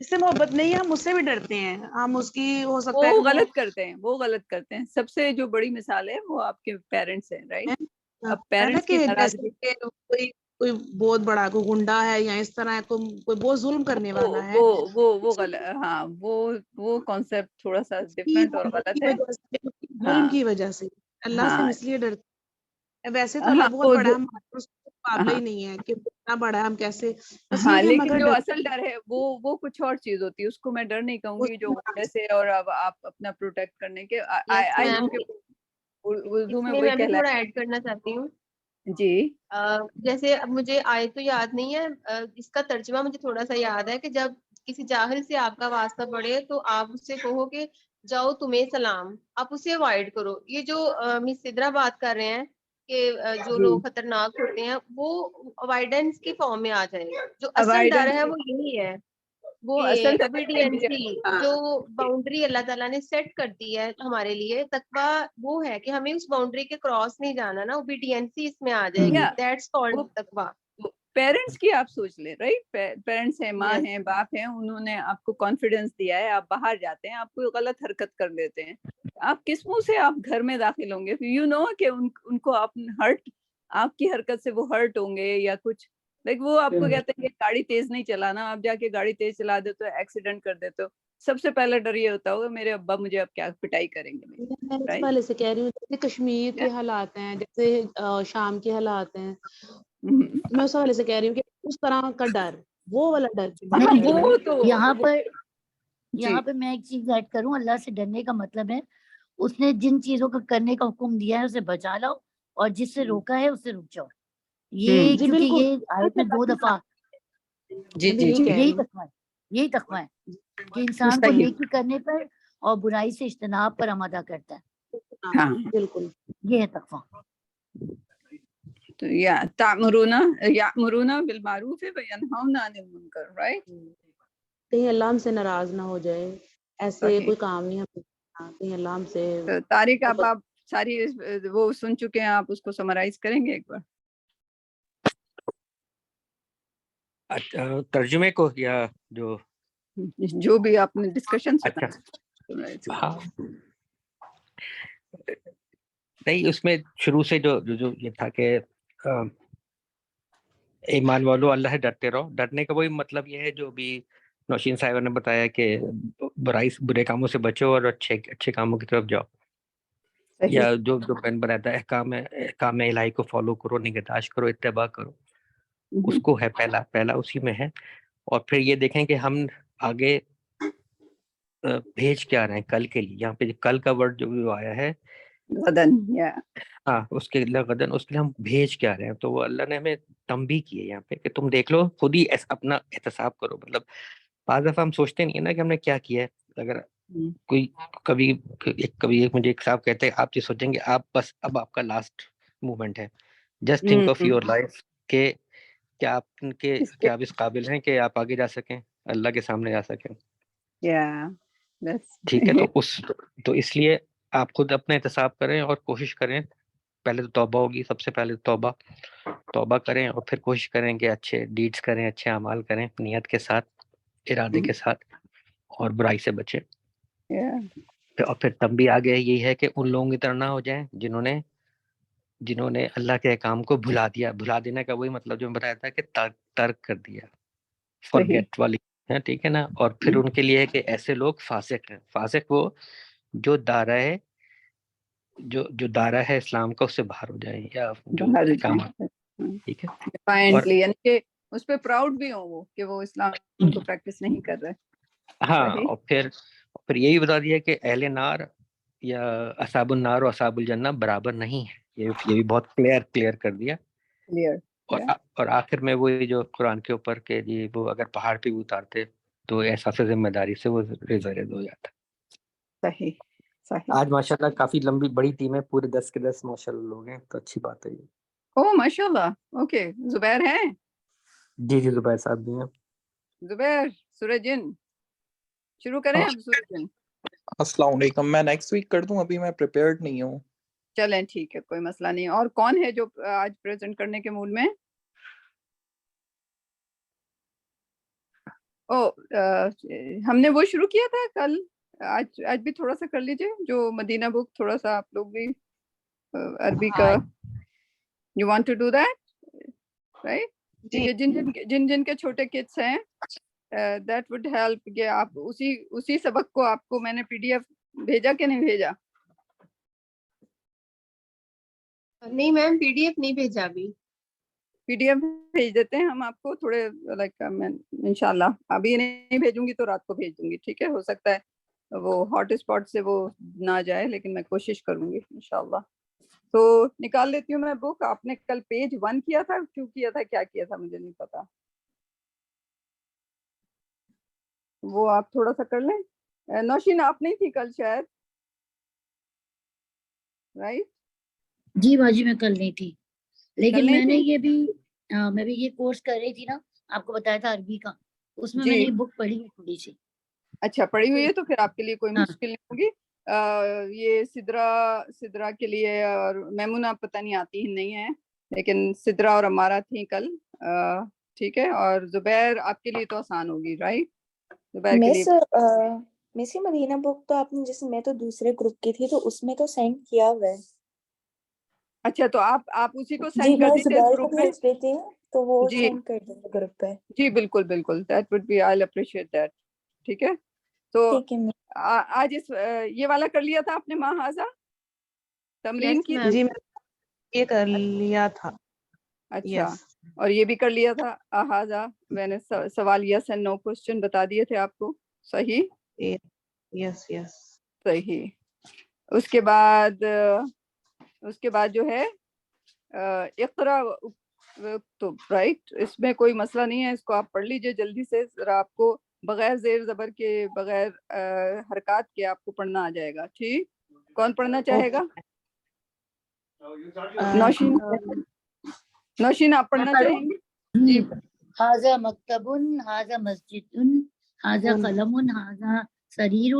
اس سے محبت نہیں ہے, ہم اس سے بھی ڈرتے ہیں, ہم اس کی ہو سکتا ہے وہ کہ غلط کرتے ہیں, وہ غلط کرتے ہیں. سب سے جو بڑی مثال ہے وہ آپ کے پیرنٹس ہیں, رائٹ. اب پیرنٹس کی کہ ناراضگی, جیسے کہ کوئی بہت بڑا کوئی گنڈا ہے یا اس طرح کوئی بہت ظلم کرنے والا ہے, وہ غلط, ہاں وہ کانسیپٹ تھوڑا سا ڈفرینٹ اور غلط ہے. ظلم ہاں کی وجہ سے اللہ سے ہم ہاں اس لیے ڈرتے ہیں. ویسے تو اللہ ہاں بہت بڑا ہے, ہمارا اس کا مقابلہ ہاں ہی نہیں ہے کہ اتنا بڑا ہے, ہم کیسے, بس یہ ہاں, کہ ہم لیکن اگر جو ڈرتے اصل ڈر ہے وہ کچھ اور چیز ہوتی ہے. اس کو میں ڈر نہیں کہوں گی, جو ہیں غصے سے اور اب آپ اپنا پروٹیکٹ کرنے کے. یس آئی میم, نو کہ اردو اس میں میں وہی میں بھی تھوڑا کہلاتا ایڈ کرنا چاہتی ہوں. ہے. جی جیسے اب مجھے آئے تو یاد نہیں ہے, اس کا ترجمہ مجھے تھوڑا سا یاد ہے کہ جب کسی جاہل سے آپ کا واسطہ پڑے تو آپ اس سے کہو کہ جاؤ تمہیں سلام, آپ اسے اوائڈ کرو. یہ جو مس سدرا بات کر رہے ہیں کہ جو جی, لوگ خطرناک ہوتے ہیں وہ اوائیڈنس کی فارم میں آ جائے گا. جو اصل ڈر اوائڈنس ہے کی وہ یہی ہے وہ کہ اصل ڈر ہے کہ مجھے, اوبیڈینسی, ہاں, جو باؤنڈری اللہ تعالیٰ نے سیٹ کر دی ہے ہمارے لیے. تقویٰ وہ ہے کہ ہمیں اس باؤنڈری کے کراس نہیں جانا نا, اوبیڈینسی اس میں آ جائے گی. یا دیٹس وہ کالڈ تقویٰ. پیرنٹس کی آپ سوچ لیں, رائٹ. پیرنٹس ہیں, ماں یس ہیں, باپ ہیں, انہوں نے آپ کو کانفیڈینس دیا ہے, آپ باہر جاتے ہیں, آپ کوئی غلط حرکت کر دیتے ہیں, آپ کس منہ سے آپ گھر میں داخل ہوں گے؟ یو نو کہ ان کو آپ ہرٹ, آپ کی حرکت سے وہ ہرٹ ہوں گے یا کچھ. لائک وہ آپ کو کہتے ہیں کہ گاڑی تیز نہیں چلانا, آپ جا کے گاڑی تیز چلا دیتے ہو, ایکسیڈنٹ کر دیتے ہو. سب سے پہلا ڈر یہ ہوتا ہوگا میرے ابا مجھے اب کیا پٹائی کریں گے میری, میں اس رائٹ. والے سے کہہ رہی ہوں, جیسے کشمیر کے حالات ہیں, جیسے شام کے حالات ہیں, میں اس والے سے کہہ رہی ہوں کہ اس طرح کا ڈر, وہ والا ڈر کی بات ہاں کر رہی ہوں. وہ تو یہاں وہ- پر جی یہاں پہ میں ایک چیز ایڈ کروں, اللہ سے ڈرنے کا مطلب ہے اس نے جن چیزوں کو کرنے کا حکم دیا ہے اسے بچا لو, اور جس سے روکا ہے اس سے رک جاؤ. یہ جی کیونکہ بالکل, یہ آیت میں 2 دفعہ جی میں بھی جی یہی جی کہہ یہی رہی ہوں. تقویٰ ہے, یہی تقویٰ ہے کہ انسان کو صحیح, نیکی کرنے پر اور برائی سے اجتناب پر آمادہ کرتا ہے. ہاں. بالکل. یہ ہے تقویٰ. تو یا یأمرون بالمعروف وینہون عن المنکر, رائٹ. کہیں اللہ ہم سے ناراض نہ ہو جائے, ایسے صحیح. کوئی کام نہیں ہم کہیں اللہ ہم سے تو طارق, آپ محبت. ساری وہ سن چکے ہیں, آپ اس کو سمرائز کریں گے ایک بار؟ ترجمے کو یا جو بھی آپ نے ڈسکشن اچھا, سنا. ہاں نہیں, اس میں شروع سے جو یہ تھا کہ ایمان والو اللہ سے ڈرتے رہو. ڈرنے کا وہی مطلب یہ ہے جو بھی نوشین صاحبہ نے بتایا کہ برے کاموں سے بچو اور اچھے کاموں کی طرف جاؤ, یا جو بین بناتا ہے احکام الہی کو فالو کرو, نگہداشت کرو, اتباع کرو, اس کو ہے پہلا اسی میں ہے. اور پھر یہ دیکھیں کہ ہم آگے بھیج کیا رہے ہیں کل کے لیے. یہاں پہ کل کا ورڈ جو آیا ہے غدن, یا ہاں, اس کے لیے غدن, اس کے لیے ہم بھیج کیا رہے ہیں. تو وہ اللہ نے ہمیں تنبیہ کی ہے یہاں پہ کہ تم دیکھ لو, خود ہی اپنا احتساب کرو. مطلب بعض دفعہ ہم سوچتے نہیں ہے نا کہ ہم نے کیا کیا ہے. اگر کوئی کبھی مجھے ایک صاحب کہتے ہیں آپ یہ سوچیں گے آپ بس اب آپ کا لاسٹ مومنٹ ہے, just think of your life کہ کیا آپ اس قابل ہیں کہ آپ آگے جا سکیں, اللہ کے سامنے جا سکیں. ٹھیک ہے, تو اس لیے آپ خود اپنا احتساب کریں اور کوشش کریں. پہلے تو توبہ ہوگی, سب سے پہلے توبہ کریں, اور پھر کوشش کریں کہ اچھے ڈیڈز کریں, اچھے اعمال کریں, نیت کے ساتھ, ارادے کے ساتھ, اور برائی سے بچیں. اور پھر تنبیہ آگے یہی ہے کہ ان لوگوں کی طرح نہ ہو جائیں جنہوں نے اللہ کے احکام کو بھلا دیا. بھلا دینے کا وہی مطلب جو میں بتایا تھا کہ ترک کر دیا, فارگیٹ والی ہے, ٹھیک ہے نا. اور پھر ان کے لیے ہے کہ ایسے لوگ فاسق ہیں. فاسق وہ جو دائرہ ہے اسلام کا اس سے باہر ہو جائیں, یا جو احکامات, ٹھیک ہے. ڈیفائنٹلی, یعنی کہ اس پہ پراؤڈ بھی ہوں وہ کہ وہ اسلام کو پریکٹس نہیں کر رہے. ہاں, اور پھر یہی بتا دیا کہ اہل نار یا اصحاب النار و اصحاب الجنہ برابر نہیں ہے. یہ بھی بہت کلیئر کر دیا. کلیئر. اور آخر میں وہی جو قرآن کے اوپر کہ جی وہ اگر پہاڑ پہ بھی اتارتے تو احساس ذمہ داری سے وہ ریزرو ہو جاتا. صحیح. آج ماشاءاللہ کافی لمبی بڑی ٹیم ہے, پورے 10 کے 10 ماشاءاللہ لوگ ہیں, تو اچھی بات ہے یہ. او ماشاءاللہ. اوکے, زبیر ہیں؟ جی زبیر صاحب بھی ہیں. زبیر, سورہ جن شروع کریں اب. سورہ جن, السلام علیکم. میں نیکسٹ ویک کر دوں, ابھی میں پریپیئرڈ نہیں ہوں. چلیں ٹھیک ہے, کوئی مسئلہ نہیں. اور کون ہے جو آج پریزنٹ کرنے کے موڈ میں؟ ہم نے وہ شروع کیا تھا کل, آج بھی تھوڑا سا کر لیجئے جو مدینہ بک, تھوڑا سا آپ لوگ بھی عربی کا. You want to do that right? کیونکہ جن کے چھوٹے کڈس ہیں دیٹ وڈ ہیلپ. کہ آپ اسی سبق کو, آپ کو میں نے پی ڈی ایف بھیجا کہ نہیں بھیجا؟ نہیں میم پی ڈی ایف نہیں بھیجا ابھی. پی ڈی ایف بھیج دیتے ہیں ہم آپ کو تھوڑے لائک انشاءاللہ. ابھی نہیں بھیجوں گی تو رات کو بھیج دوں گی, ٹھیک ہے؟ ہو سکتا ہے وہ ہاٹ اسپاٹ سے وہ نہ جائے, لیکن میں کوشش کروں گی انشاءاللہ. تو نکال لیتی ہوں میں بک. آپ نے کل پیج 1 کیا تھا, کیوں کیا تھا, کیا کیا تھا, مجھے نہیں پتا. وہ آپ تھوڑا سا کر لیں. نوشین آپ نہیں تھی کل شاید, رائٹ؟ جی باجی میں کل نہیں تھی, لیکن نہیں میں نے تھی؟ یہ بھی میں بھی یہ کورس کر رہی تھی نا, آپ کو بتایا تھا عربی کا, اس میں میں جی نے بک پڑھی ہے تھوڑی سی. اچھا پڑھی ہوئی ہے تو پھر آپ کے لیے کوئی ہاں مشکل نہیں ہوگی. یہ سدرا کے لیے, اور میمونہ پتہ نہیں آتی ہی نہیں ہے, لیکن سدرا اور امارہ تھیں کل, ٹھیک ہے. اور زبیر آپ کے لیے تو آسان ہوگی, رائٹ؟ زبیر کے لیے. مس یہ مدینہ بک تو آپ نے, جیسے میں تو دوسرے گروپ کی تھی تو اس میں تو سینڈ کیا ہوا ہے. اچھا تو آپ اسی کو جی سینڈ کر میں دیجیے اس زبیر کو گروپ میں. بھیج دیتی ہوں تو وہ جی سینڈ کر دیں گے گروپ پہ. جی بالکل بالکل, that would be, I appreciate that. ٹھیک ہے. تو ٹھیک ہے آج یہ والا کر لیا تھا آپ نے ماہازہ تمرین یس کی میم. تھی؟ جی میں یہ کر لیا تھا. اچھا, یس اور یہ بھی کر لیا تھا احاذہ. میں نے سوال یس اینڈ نو کوسچن بتا دیے تھے آپ کو, صحیح؟ یس یس صحیح. اس کے بعد جو ہے اقرا تو رائٹ, اس میں کوئی مسئلہ نہیں ہے, اس کو آپ پڑھ لیجئے جلدی سے. ذرا آپ کو بغیر زیر زبر کے, بغیر حرکات کے آپ کو پڑھنا آ جائے گا. ٹھیک, کون پڑھنا چاہے گا؟ نوشین آپ پڑھنا چاہیں گے؟ جی هذا مکتب, هذا مسجد, هذا قلم, هذا سرير,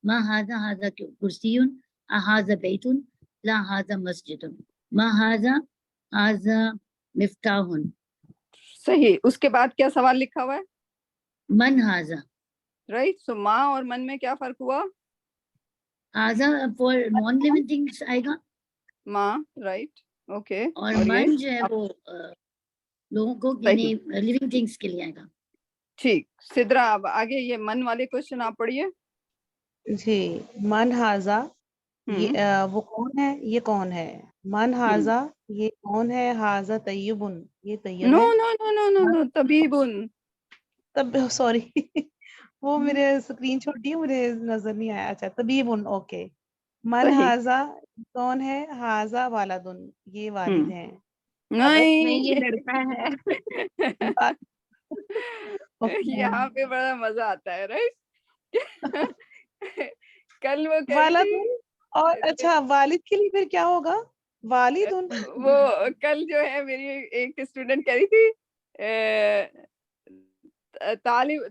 ما هذا كرسي, هذا بيت, لا هذا مسجد, ما هذا مفتاح. صحیح. اس کے بعد کیا سوال لکھا ہوا ہے؟ من هذا, رائٹ. سو ماں اور من میں کیا فرق ہوا؟ هذا for non living things آئے گا, ماں, رائٹ. اوکے. اور اور یہ من جو ہے وہ لوگوں کو, یعنی صحیح, لیونگ تھنگس کے لیے آئے گا. ٹھیک. سدرا اب آگے یہ من والے کوشچن آپ پڑھیے. جی. من ہاذا, ہوں وہ کون ہے, یہ کون ہے. من ہاذا, یہ کون ہے. ہاذا طیبن, یہ طیب نو ہے. نو نو نو نو نو طبیبن. تب سوری وہ میرے اسکرین چھوٹی ہے, مجھے نظر نہیں آیا. اچھا طبیبن, اوکے. من صحیح. ہاذا, کون ہے. ہاذا والدن, یہ والد ہیں. نہیں یہ نہیں لڑکا ہے. یہاں پہ بڑا مزہ آتا ہے, رائٹ؟ کل وہ کہہ رہی والدن, اور تھی, اچھا والد کے لیے پھر کیا ہوگا. والدن. وہ کل جو ہے میری ایک اسٹوڈنٹ کہہ رہی تھی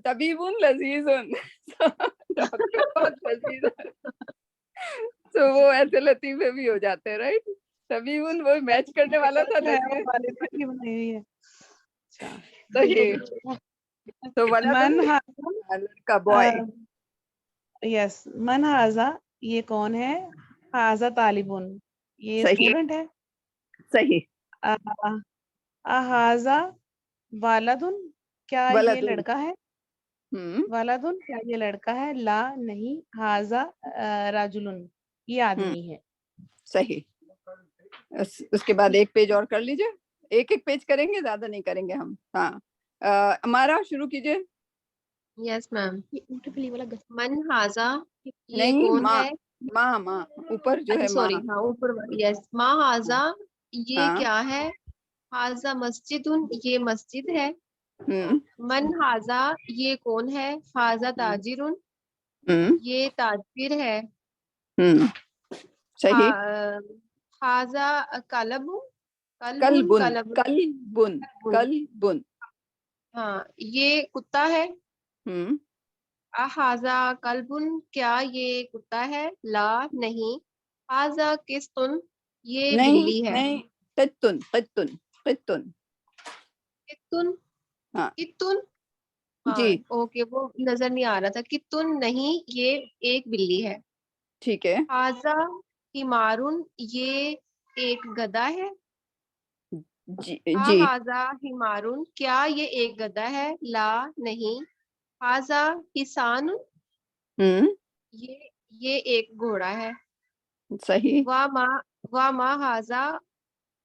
طبیب لذیذ, ڈاکٹر بہت لذیذ ہے. تو وہ ایسے لطیفے بھی ہو جاتے ہیں, رائٹ؟ طبیب وہ میچ کرنے والا تھا, لذیذ. والد کی بنائی ہوئی ہے. اچھا صحیح. تو من لڑکا, بوائے. یس. من ہاذا, یہ کون ہے. ہاذا طالبن, یہ صحیح اسٹوڈنٹ ہے. صحیح. ہاذا والدن, کیا یہ ولد. لڑکا ہے. ولدن, کیا یہ لڑکا ہے. لا نہیں. ہاذا راجلن, یہ آدمی ہے. صحیح. اس کے بعد ایک پیج اور کر لیجئے. ایک پیج کریں گے, زیادہ نہیں کریں گے ہم. ہاں ہمارا شروع کیجئے. یس میم. من ہاذا, یہ نہیں, کون ماں ہے. ماں اوپر جو اچھا ہے ماں. سوری, ہاں اوپر. یس. ما ہاذا, یہ ہاں. کیا ہے. ہاذا مسجد, یہ مسجد ہے. ہوں من ہاذا, یہ کون ہے. ہاذا تاجر, یہ تاجر ہے. صحیح. ہاذا کلب, کلبن. ہاں یہ کتا ہے. ہوں ہاذا کلبن, کیا یہ کتا ہے. لا نہیں. ہاذا قسطن, یہ بلی ہے. نہیں, قطن. قطن, ہاں قطن, جی اوکے وہ نظر نہیں آ رہا تھا کہ تن نہیں یہ ایک بلی ہے. ٹھیک ہے. ہاذا حمارن یہ ایک گدھا ہے. جی ہاں جی ہاذا حمارن کیا یہ ایک گدھا ہے. لا نہیں. ہاذا حصان یہ ایک گھوڑا ہے. صحیح. وما ہاذا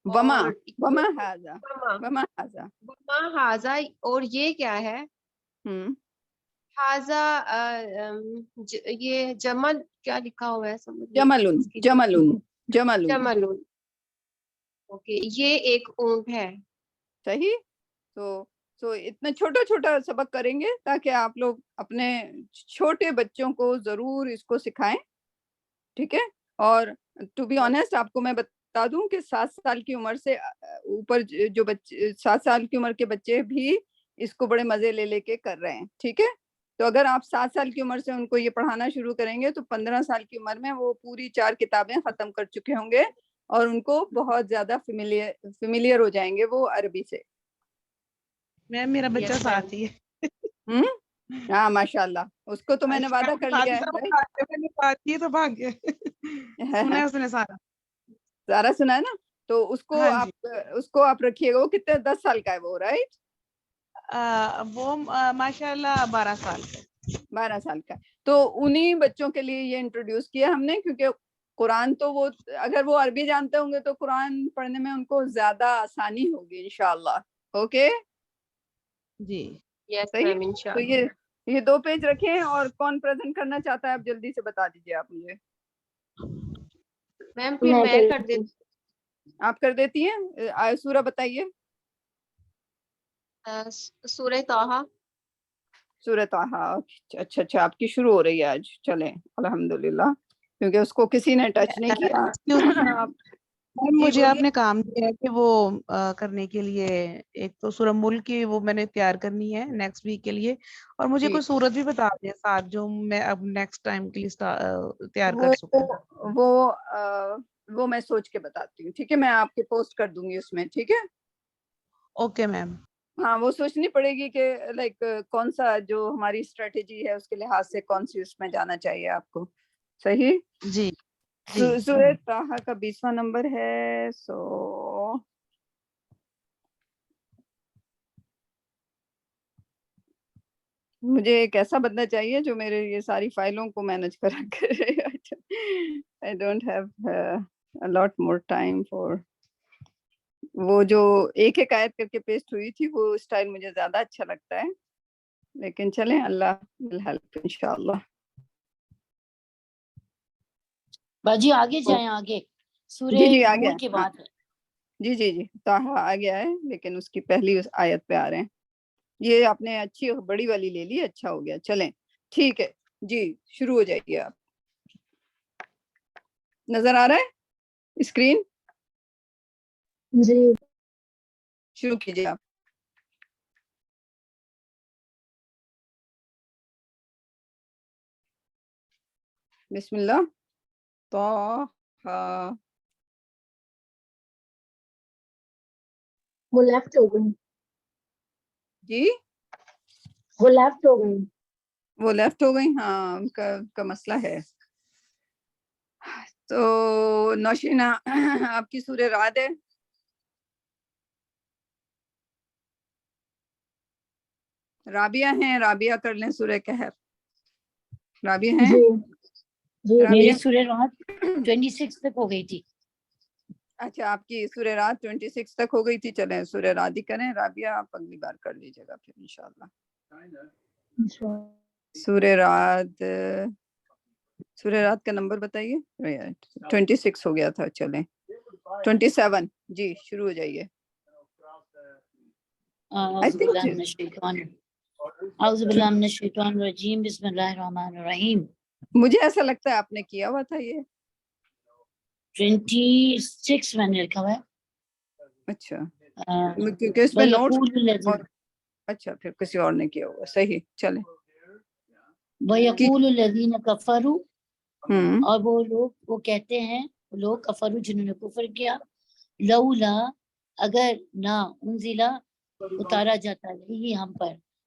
وما اور وما ہاذا وما وما ہاذا وما ہاذا اور یہ کیا ہے. ہاذا یہ جمل کیا لکھا ہوا ہے سمجھ نہیں جمل اس کی جمل جمل. جمل. اوکے یہ ایک اونٹ ہے. صحیح. تو اتنا چھوٹا چھوٹا سبق کریں گے تاکہ آپ لوگ اپنے چھوٹے بچوں کو ضرور اس کو سکھائیں. ٹھیک ہے. اور ٹو بی آنیسٹ آپ کو میں بتا دوں کہ 7 سال کی عمر سے اوپر جو بچے 7 سال کی عمر کے بچے بھی اس کو بڑے مزے لے کے کر رہے ہیں. ٹھیک ہے. تو اگر آپ 7 سال کی عمر سے ان کو یہ پڑھانا شروع کریں گے تو 15 سال کی عمر میں وہ پوری 4 کتابیں ختم کر چکے ہوں گے اور ان کو بہت زیادہ فیملیئر ہو جائیں گے وہ عربی سے. میم میرا بچہ ساتھ ہی ہے. ہاں ماشاء اللہ. اس کو تو میں نے وعدہ کر لیا ہے. تو بھاگ گئے. سنا ہے اس نے سارا سنا ہے نا. تو اس کو ہاں جی. آپ رکھیے گا. وہ کتنے 10 سال کا ہے وہ رائٹ. وہ ماشاء اللہ 12 سال کا. 12 سال کا. تو انہی بچوں کے لیے یہ انٹروڈیوس کیا ہم نے کیونکہ قرآن تو وہ اگر وہ عربی جانتے ہوں گے تو قرآن پڑھنے میں ان کو زیادہ آسانی ہوگی انشاءاللہ. اوکے جی. یس صحیح. میم تو انشاءاللہ. یہ 2 پیج رکھیں. اور کون پریزنٹ کرنا چاہتا ہے آپ جلدی سے بتا دیجیے آپ مجھے. میم پھر میں کر دیتی. آپ کر دیتی ہیں. سورہ بتائیے. سورہ طٰہٰ. سورہ طٰہٰ. اچھا آپ کی شروع ہو رہی ہے آج. چلیں الحمدللہ کیونکہ اس کو کسی نے ٹچ نہیں کیا. مجھے آپ نے کام دیا ہے کہ وہ کرنے کے لیے ایک تو سورہ ملک کی وہ میں نے تیار کرنی ہے نیکسٹ ویک کے لیے. اور مجھے کوئی سورت بھی بتا دیں ساتھ جو میں اب نیکسٹ ٹائم کے لیے تیار کر سکوں. وہ میں سوچ کے بتاتی ہوں. ٹھیک ہے. میں آپ کے پوسٹ کر دوں گی اس میں. ٹھیک ہے. Okay ma'am. ہاں وہ سوچنی پڑے گی کہ لائک کون سا جو ہماری اسٹریٹجی ہے اس کے لحاظ سے کون سی اس میں جانا چاہیے آپ کو. صحیح. جی. سورہ طٰہٰ کا 20واں نمبر ہے. مجھے ایک ایسا بندہ چاہیے جو میرے یہ ساری فائلوں کو مینج کرا کرے. I don't have a lot more time for وہ جو ایک آیت کر کے پیسٹ ہوئی تھی وہ اسٹائل مجھے زیادہ اچھا لگتا ہے. لیکن چلیں اللہ will help انشاءاللہ. باجی آگے جائیں. آگے سورہ جی آ گیا. نور کے بعد ہے. جی طٰہٰ آ گیا ہے لیکن اس کی پہلی اس آیت پہ آ رہے ہیں. یہ آپ نے اچھی بڑی والی لے لی. اچھا ہو گیا. چلیں ٹھیک ہے جی شروع ہو جائیے. آپ نظر آ رہا ہے اسکرین. جی شروع کیجیے آپ. بسم اللہ. طٰہٰ. وہ لیفٹ ہو گئی. جی وہ لیفٹ ہو گئی. وہ لیفٹ ہو گئی. ہاں ان کا مسئلہ ہے. تو نوشینہ آپ کی سورہ رعد ہے. رابعہ ہیں. رابعہ کر لیں سورہ کہف. رابعہ ہیں. جی جی میری سورہ رات 26 تک ہو گئی تھی. اچھا آپ کی سورہ رات 26 تک ہو گئی تھی. چلیں سورہ رعد ہی کریں. رابعہ آپ اگلی بار کر لیجیے گا پھر انشاءاللہ. سورہ رات کا نمبر بتائیے. 26 ہو گیا تھا. چلیں 27 جی شروع ہو جائیے. اعوذ باللہ من الشیطان الرجیم. بسم اللہ الرحمن الرحیم. مجھے ایسا لگتا ہے آپ نے کیا ہوا تھا یہ. 26 میں نے لکھا ہوا ہے. اچھا کیونکہ اس میں نوٹ. وَيَقُولُ الَّذِينَ اچھا پھر کسی اور نے کیا ہوا. صحیح. چلیں. وَيَقُولُ الَّذِينَ كَفَرُوا اور وہ کہتے ہیں لوگ کفروا جنہوں نے کفر کیا. لولا اگر نہ انزلہ اتارا جاتا نہیں ہم پر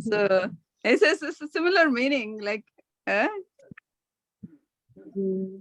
So it's a similar meaning, like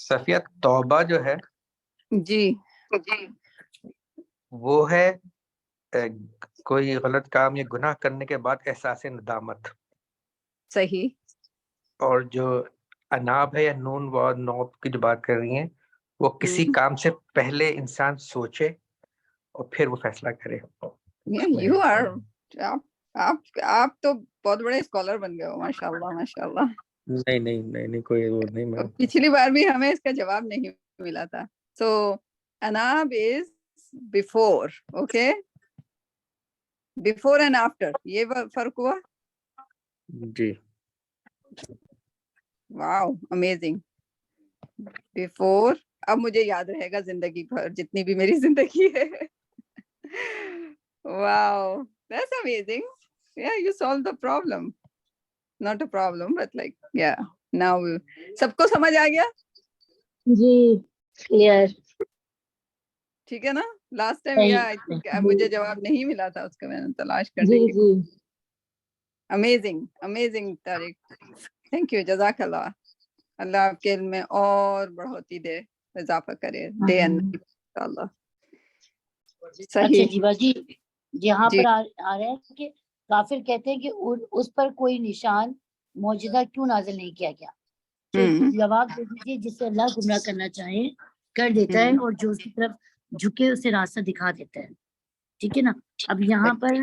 Safia توبہ جو ہے جی وہ ہے کوئی غلط کام یا گناہ کرنے کے بعد احساس ندامت، صحیح. اور جو اناب ہے یا نون و نوب کی جو بات کر رہی ہیں وہ کسی کام سے پہلے انسان سوچے اور پھر وہ فیصلہ کرے. یو آر آپ تو بہت بڑے اسکالر بن گئے ہو، ماشاء اللہ ماشاء اللہ. نہیں کوئی وہ نہیں. میں پچھلی بار بھی ہمیں اس کا جواب نہیں ملا تھا. سو اناب is before, okay, before and after, یہ فرق ہوا. جی واو امیزنگ. بیفور، اب مجھے یاد رہے گا زندگی بھر جتنی بھی میری زندگی ہے. واو that's amazing. Yeah, you solved the problem. Not a problem, but like, yeah. Now سب کو سمجھ آ گیا؟ جی کلیئر. ٹھیک ہے نا. لاسٹ ٹائم یا I think مجھے جواب نہیں ملا تھا اس کا، میں نے تلاش کرنے جی کی. جی امیزنگ طارق، تھینک یو، جزاک اللہ. اللہ آپ کے علم میں اور بڑھوتی دے، اضافہ کرے دے انشاءاللہ. اچھا صحیح. جی باجی، یہاں جی پر آ رہے ہیں کہ کافر کہتے ہیں کہ اس پر کوئی نشان معجزہ کیوں نازل نہیں کیا گیا. تو جواب دے دیجیے، جس سے اللہ گمراہ کرنا چاہے کر دیتا ہے، اور جو اس کی طرف جھکے اسے راستہ دکھا دیتا ہے. ٹھیک ہے نا. اب یہاں پر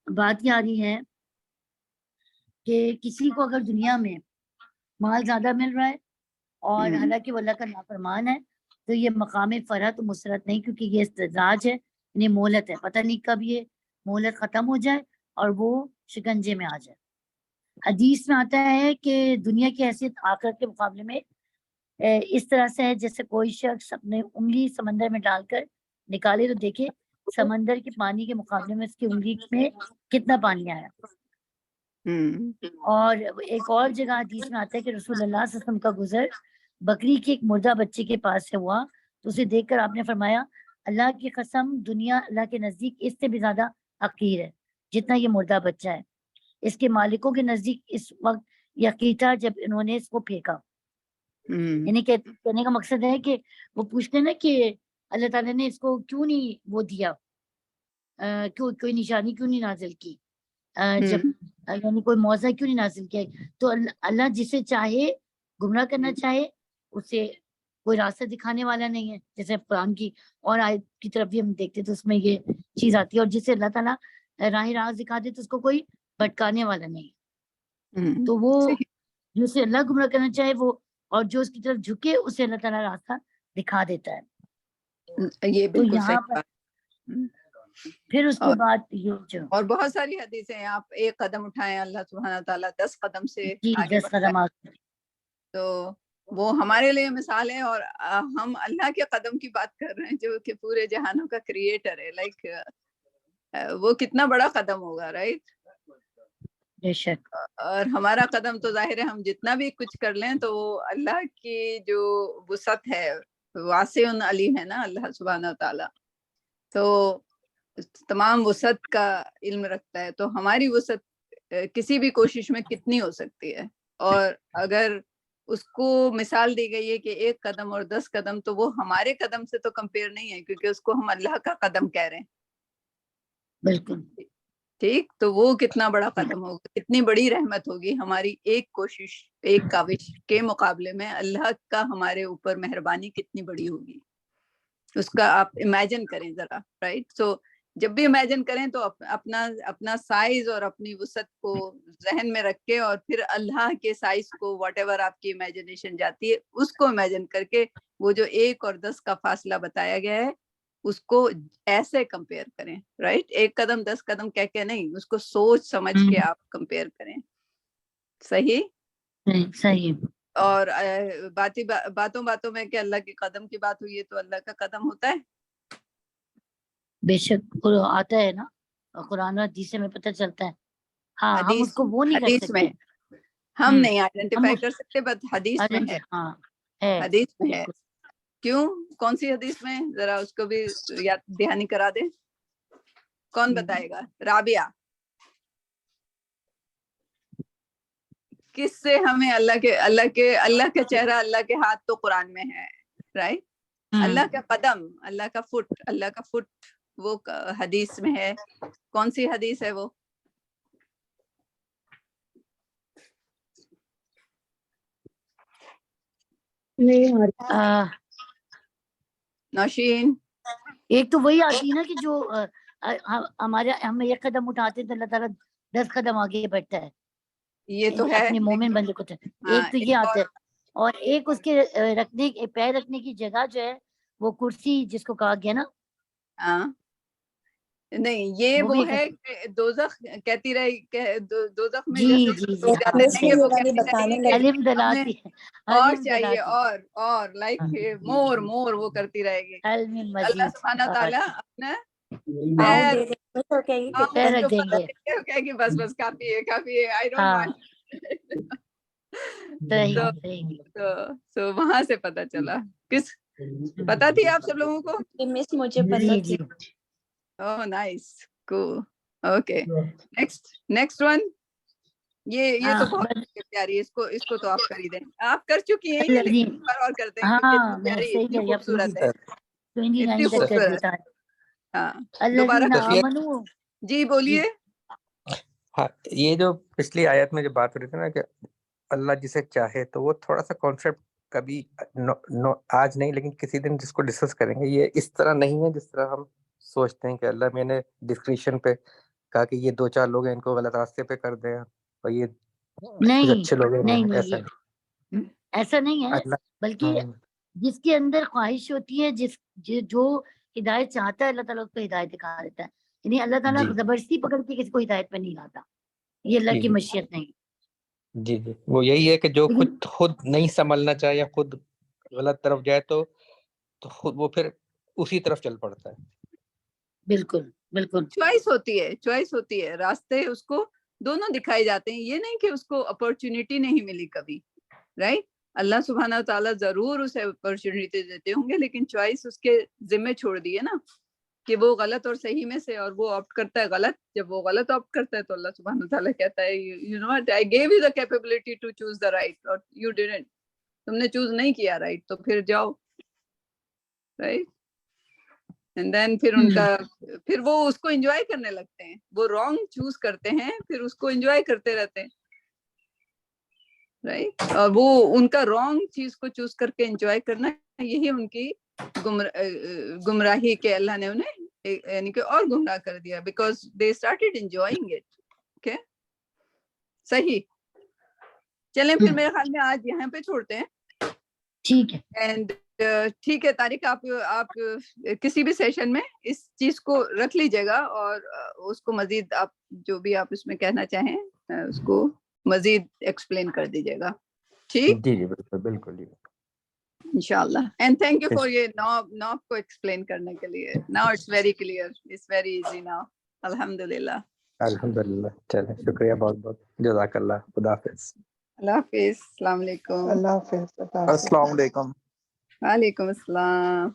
بات یہ آ رہی ہے کہ کسی کو اگر دنیا میں مال زیادہ مل رہا ہے اور حالانکہ وہ اللہ کا نافرمان ہے، تو یہ مقام فرحت و مسرت نہیں، کیونکہ یہ استدراج ہے، یعنی مہلت ہے. پتہ نہیں کب یہ مہلت ختم ہو جائے اور وہ شکنجے میں آ جائے. حدیث میں آتا ہے کہ دنیا کی حیثیت آخرت کے مقابلے میں اس طرح سے ہے جیسے کوئی شخص اپنے انگلی سمندر میں ڈال کر نکالے تو دیکھے سمندر کے پانی کے مقابلے میں اس کی انگلی میں کتنا پانی آیا. اور ایک اور جگہ حدیث میں آتا ہے کہ رسول اللہ صلی اللہ علیہ وسلم کا گزر بکری کے ایک مردہ بچے کے پاس سے ہوا، تو اسے دیکھ کر آپ نے فرمایا اللہ کی قسم دنیا اللہ کے نزدیک اس سے بھی زیادہ حقیر ہے جتنا یہ مردہ بچہ ہے. اس کے مالکوں کے نزدیک اس وقت یقین تھا جب انہوں نے اس کو پھینکا. یعنی کہنے کا مقصد ہے کہ وہ پوچھتے ہیں نا کہ اللہ تعالیٰ نے اس کو کیوں نہیں وہ دیا، کیوں کوئی نشانی کیوں نہیں نازل کی، جب یعنی کوئی معجزہ کیوں نہیں نازل کیا. تو اللہ جسے چاہے گمراہ کرنا چاہے اسے کوئی راستہ دکھانے والا نہیں ہے. جیسے قرآن کی اور آیت کی طرف بھی ہم دیکھتے تو اس میں یہ چیز آتی ہے، اور جسے اللہ تعالیٰ راہ راست دکھا دے تو اس کو کوئی بھٹکانے والا نہیں. تو وہ جسے اللہ گمراہ کرنا چاہے وہ، اور جو اس کی طرف جھکے اسے اللہ تعالیٰ راستہ دکھا دیتا ہے. یہ تو بالکل یہاں صحیح پر بات. پھر اس کے بعد یہ جو اور بہت ساری حدیثیں ہیں، آپ ایک قدم اٹھائیں اللہ سبحانہ تعالیٰ 10 قدم سے جی آگے 10 بڑھتا قدم ہے. آگے. تو وہ ہمارے لیے مثال ہے، اور ہم اللہ کے قدم کی بات کر رہے ہیں جو کہ پورے جہانوں کا کریٹر ہے. لائک وہ کتنا بڑا قدم ہوگا، رائٹ. بے شک. اور ہمارا قدم تو ظاہر ہے ہم جتنا بھی کچھ کر لیں تو وہ اللہ کی جو وسعت ہے، واسع علیم ہے نا اللہ سبحانہ تعالیٰ، تو تمام وسعت کا علم رکھتا ہے. تو ہماری وسعت کسی بھی کوشش میں کتنی ہو سکتی ہے، اور اگر اس کو مثال دی گئی ہے کہ 1 قدم اور 10 قدم، تو وہ ہمارے قدم سے تو کمپیئر نہیں ہے، کیونکہ اس کو ہم اللہ کا قدم کہہ رہے ہیں. بالکل ٹھیک. تو وہ کتنا بڑا قدم ہوگا، کتنی بڑی رحمت ہوگی ہماری ایک کوشش، ایک کاوش کے مقابلے میں اللہ کا ہمارے اوپر مہربانی کتنی بڑی ہوگی. اس کا آپ امیجن کریں ذرا، رائٹ. سو جب بھی امیجن کریں تو اپنا سائز اور اپنی وسعت کو ذہن میں رکھ کے، اور پھر اللہ کے سائز کو واٹ ایور آپ کی امیجنیشن جاتی ہے اس کو امیجن کر کے وہ جو 1 اور 10 کا فاصلہ بتایا گیا ہے اس کو ایسے کمپیئر کریں، رائٹ. 1 قدم 10 قدم کہہ کے نہیں، اس کو سوچ سمجھ کے آپ کمپیئر کریں. صحیح. صحیح. اور باتوں میں کہ اللہ کے قدم کی بات ہوئی ہے تو اللہ کا قدم ہوتا ہے. بے شک آتا ہے نا قرآن اور حدیث میں پتہ چلتا ہے. ہاں ہم اس کو وہ نہیں کر حدیث میں سکتے، ہم نہیں آئیڈینٹیفائی کر سکتے، بٹ حدیث میں ہے. ہاں ہے، حدیث میں ہے. کیوں؟ کون سی حدیث میں؟ ذرا اس کو بھی یاد دہانی کرا دیں. کون بتائے گا؟ رابعہ کس سے ہمیں اللہ کا چہرہ، اللہ کے ہاتھ تو قرآن میں ہے، رائٹ. اللہ کا قدم، اللہ کا فٹ وہ حدیث میں ہے. کون سی حدیث ہے وہ؟ نوشین. ایک تو وہی آتی ہے نا کہ جو ہم ایک قدم اٹھاتے ہیں تو اللہ تعالیٰ 10 قدم آگے بڑھتا ہے. یہ تو ہے اپنے مومن بندے کو. ایک تو یہ آتا ہے، اور ایک اس کے پیر رکھنے کی جگہ جو ہے وہ کرسی جس کو کہا گیا نا. نہیں، یہ وہ ہے کہ دوزخ کہتی رہی، دوزخ میں جیسے علم دلاتی ہے، اور چاہیے اور لائک مور وہ کرتی رہے گی. اللہ سبحانہ تعالیٰ اپنا بس کافی ہے آئی ڈونٹ وانٹ. تو وہاں سے پتا چلا. کس پتا تھی آپ سب لوگوں کو؟ مس مجھے پتا تھی. Oh, nice, cool. Okay. Next one. یہ تو بہت پیاری ہے. اس کو تو آپ کر ہی دیں. آپ کر چکی ہیں یہ، لیکن ایک بار اور کرتے ہیں کیونکہ اتنی خوبصورت ہے، اتنی خوبصورت. ہاں دوبارہ جی بولیے. ہاں، یہ جو پچھلی آیت میں جو بات ہو رہی تھی نا کہ اللہ جسے چاہے، تو وہ تھوڑا سا کانسیپٹ کبھی آج نہیں لیکن کسی دن جس کو ڈسکس کریں گے. یہ اس طرح نہیں ہے جس طرح ہم سوچتے ہیں کہ اللہ میں نے ڈسکرپشن پہ کہا کہ یہ 2-4 لوگ ہیں، ان کو غلط راستے پہ کر دیں، اور یہ کچھ اچھے لوگ ہیں. ایسا نہیں ہے، بلکہ جس کے اندر خواہش ہوتی ہے، جو ہدایت چاہتا ہے اللہ تعالیٰ اس کو ہدایت دکھا دیتا ہے. یعنی اللہ تعالیٰ زبردستی پکڑ کے کسی کو ہدایت پہ نہیں لاتا، یہ اللہ کی مشیت نہیں. جی وہ یہی ہے کہ جو خود نہیں سنبھلنا چاہے یا خود غلط طرف جائے تو خود وہ پھر اسی طرف چل پڑتا ہے. بالکل چوائس ہوتی ہے راستے اس کو دونوں دکھائے جاتے ہیں. یہ نہیں کہ اس کو اپورچونٹی نہیں ملی کبھی، رائٹ. اللہ سبحانہ تعالیٰ ضرور اسے اپورچونٹی دیتے ہوں گے، لیکن چوائس اس کے ذمہ چھوڑ دی ہے نا کہ وہ غلط اور صحیح میں سے، اور وہ آپٹ کرتا ہے غلط. جب وہ غلط آپٹ کرتا ہے تو اللہ سبحانہ تعالیٰ کہتا ہے you know what, I gave you the capability to choose the right or you didn't. تم نے چوز نہیں کیا رائٹ، تو پھر جاؤ، رائٹ. اینڈ دین پھر وہ اس کو انجوائے کرنے لگتے ہیں. وہ رانگ چوز کرتے ہیں، پھر اس کو انجوائے کرتے رہتے ہیں، رائٹ. اور وہ ان کا رانگ چیز کو چوز کر کے انجوائے کرنا، یہی ان کی گمراہی کے اللہ نے انہیں یعنی کہ اور گمراہ کر دیا. Because they started enjoying it. Okay صحیح. چلیں پھر میرے خیال میں آج یہاں پہ چھوڑتے ہیں. ٹھیک ہے. اینڈ ٹھیک ہے طارق، آپ کسی بھی سیشن میں اس چیز کو رکھ لیجیے گا، اور اس کو مزید آپ جو بھی آپ اس میں کہنا چاہیں اس کو مزید ایکسپلین کر دیجیے گا. ٹھیک؟ جی بالکل انشاءاللہ. اینڈ تھینک یو فار یہ ناب کو ایکسپلین کرنے کے لیے. Now it's very clear, it's very easy now. الحمدللہ. چلیں شکریہ بہت بہت. جزاک اللہ. خدا حافظ. اللہ حافظ. السلام علیکم. اللہ حافظ. السلام علیکم. وعلیکم السلام.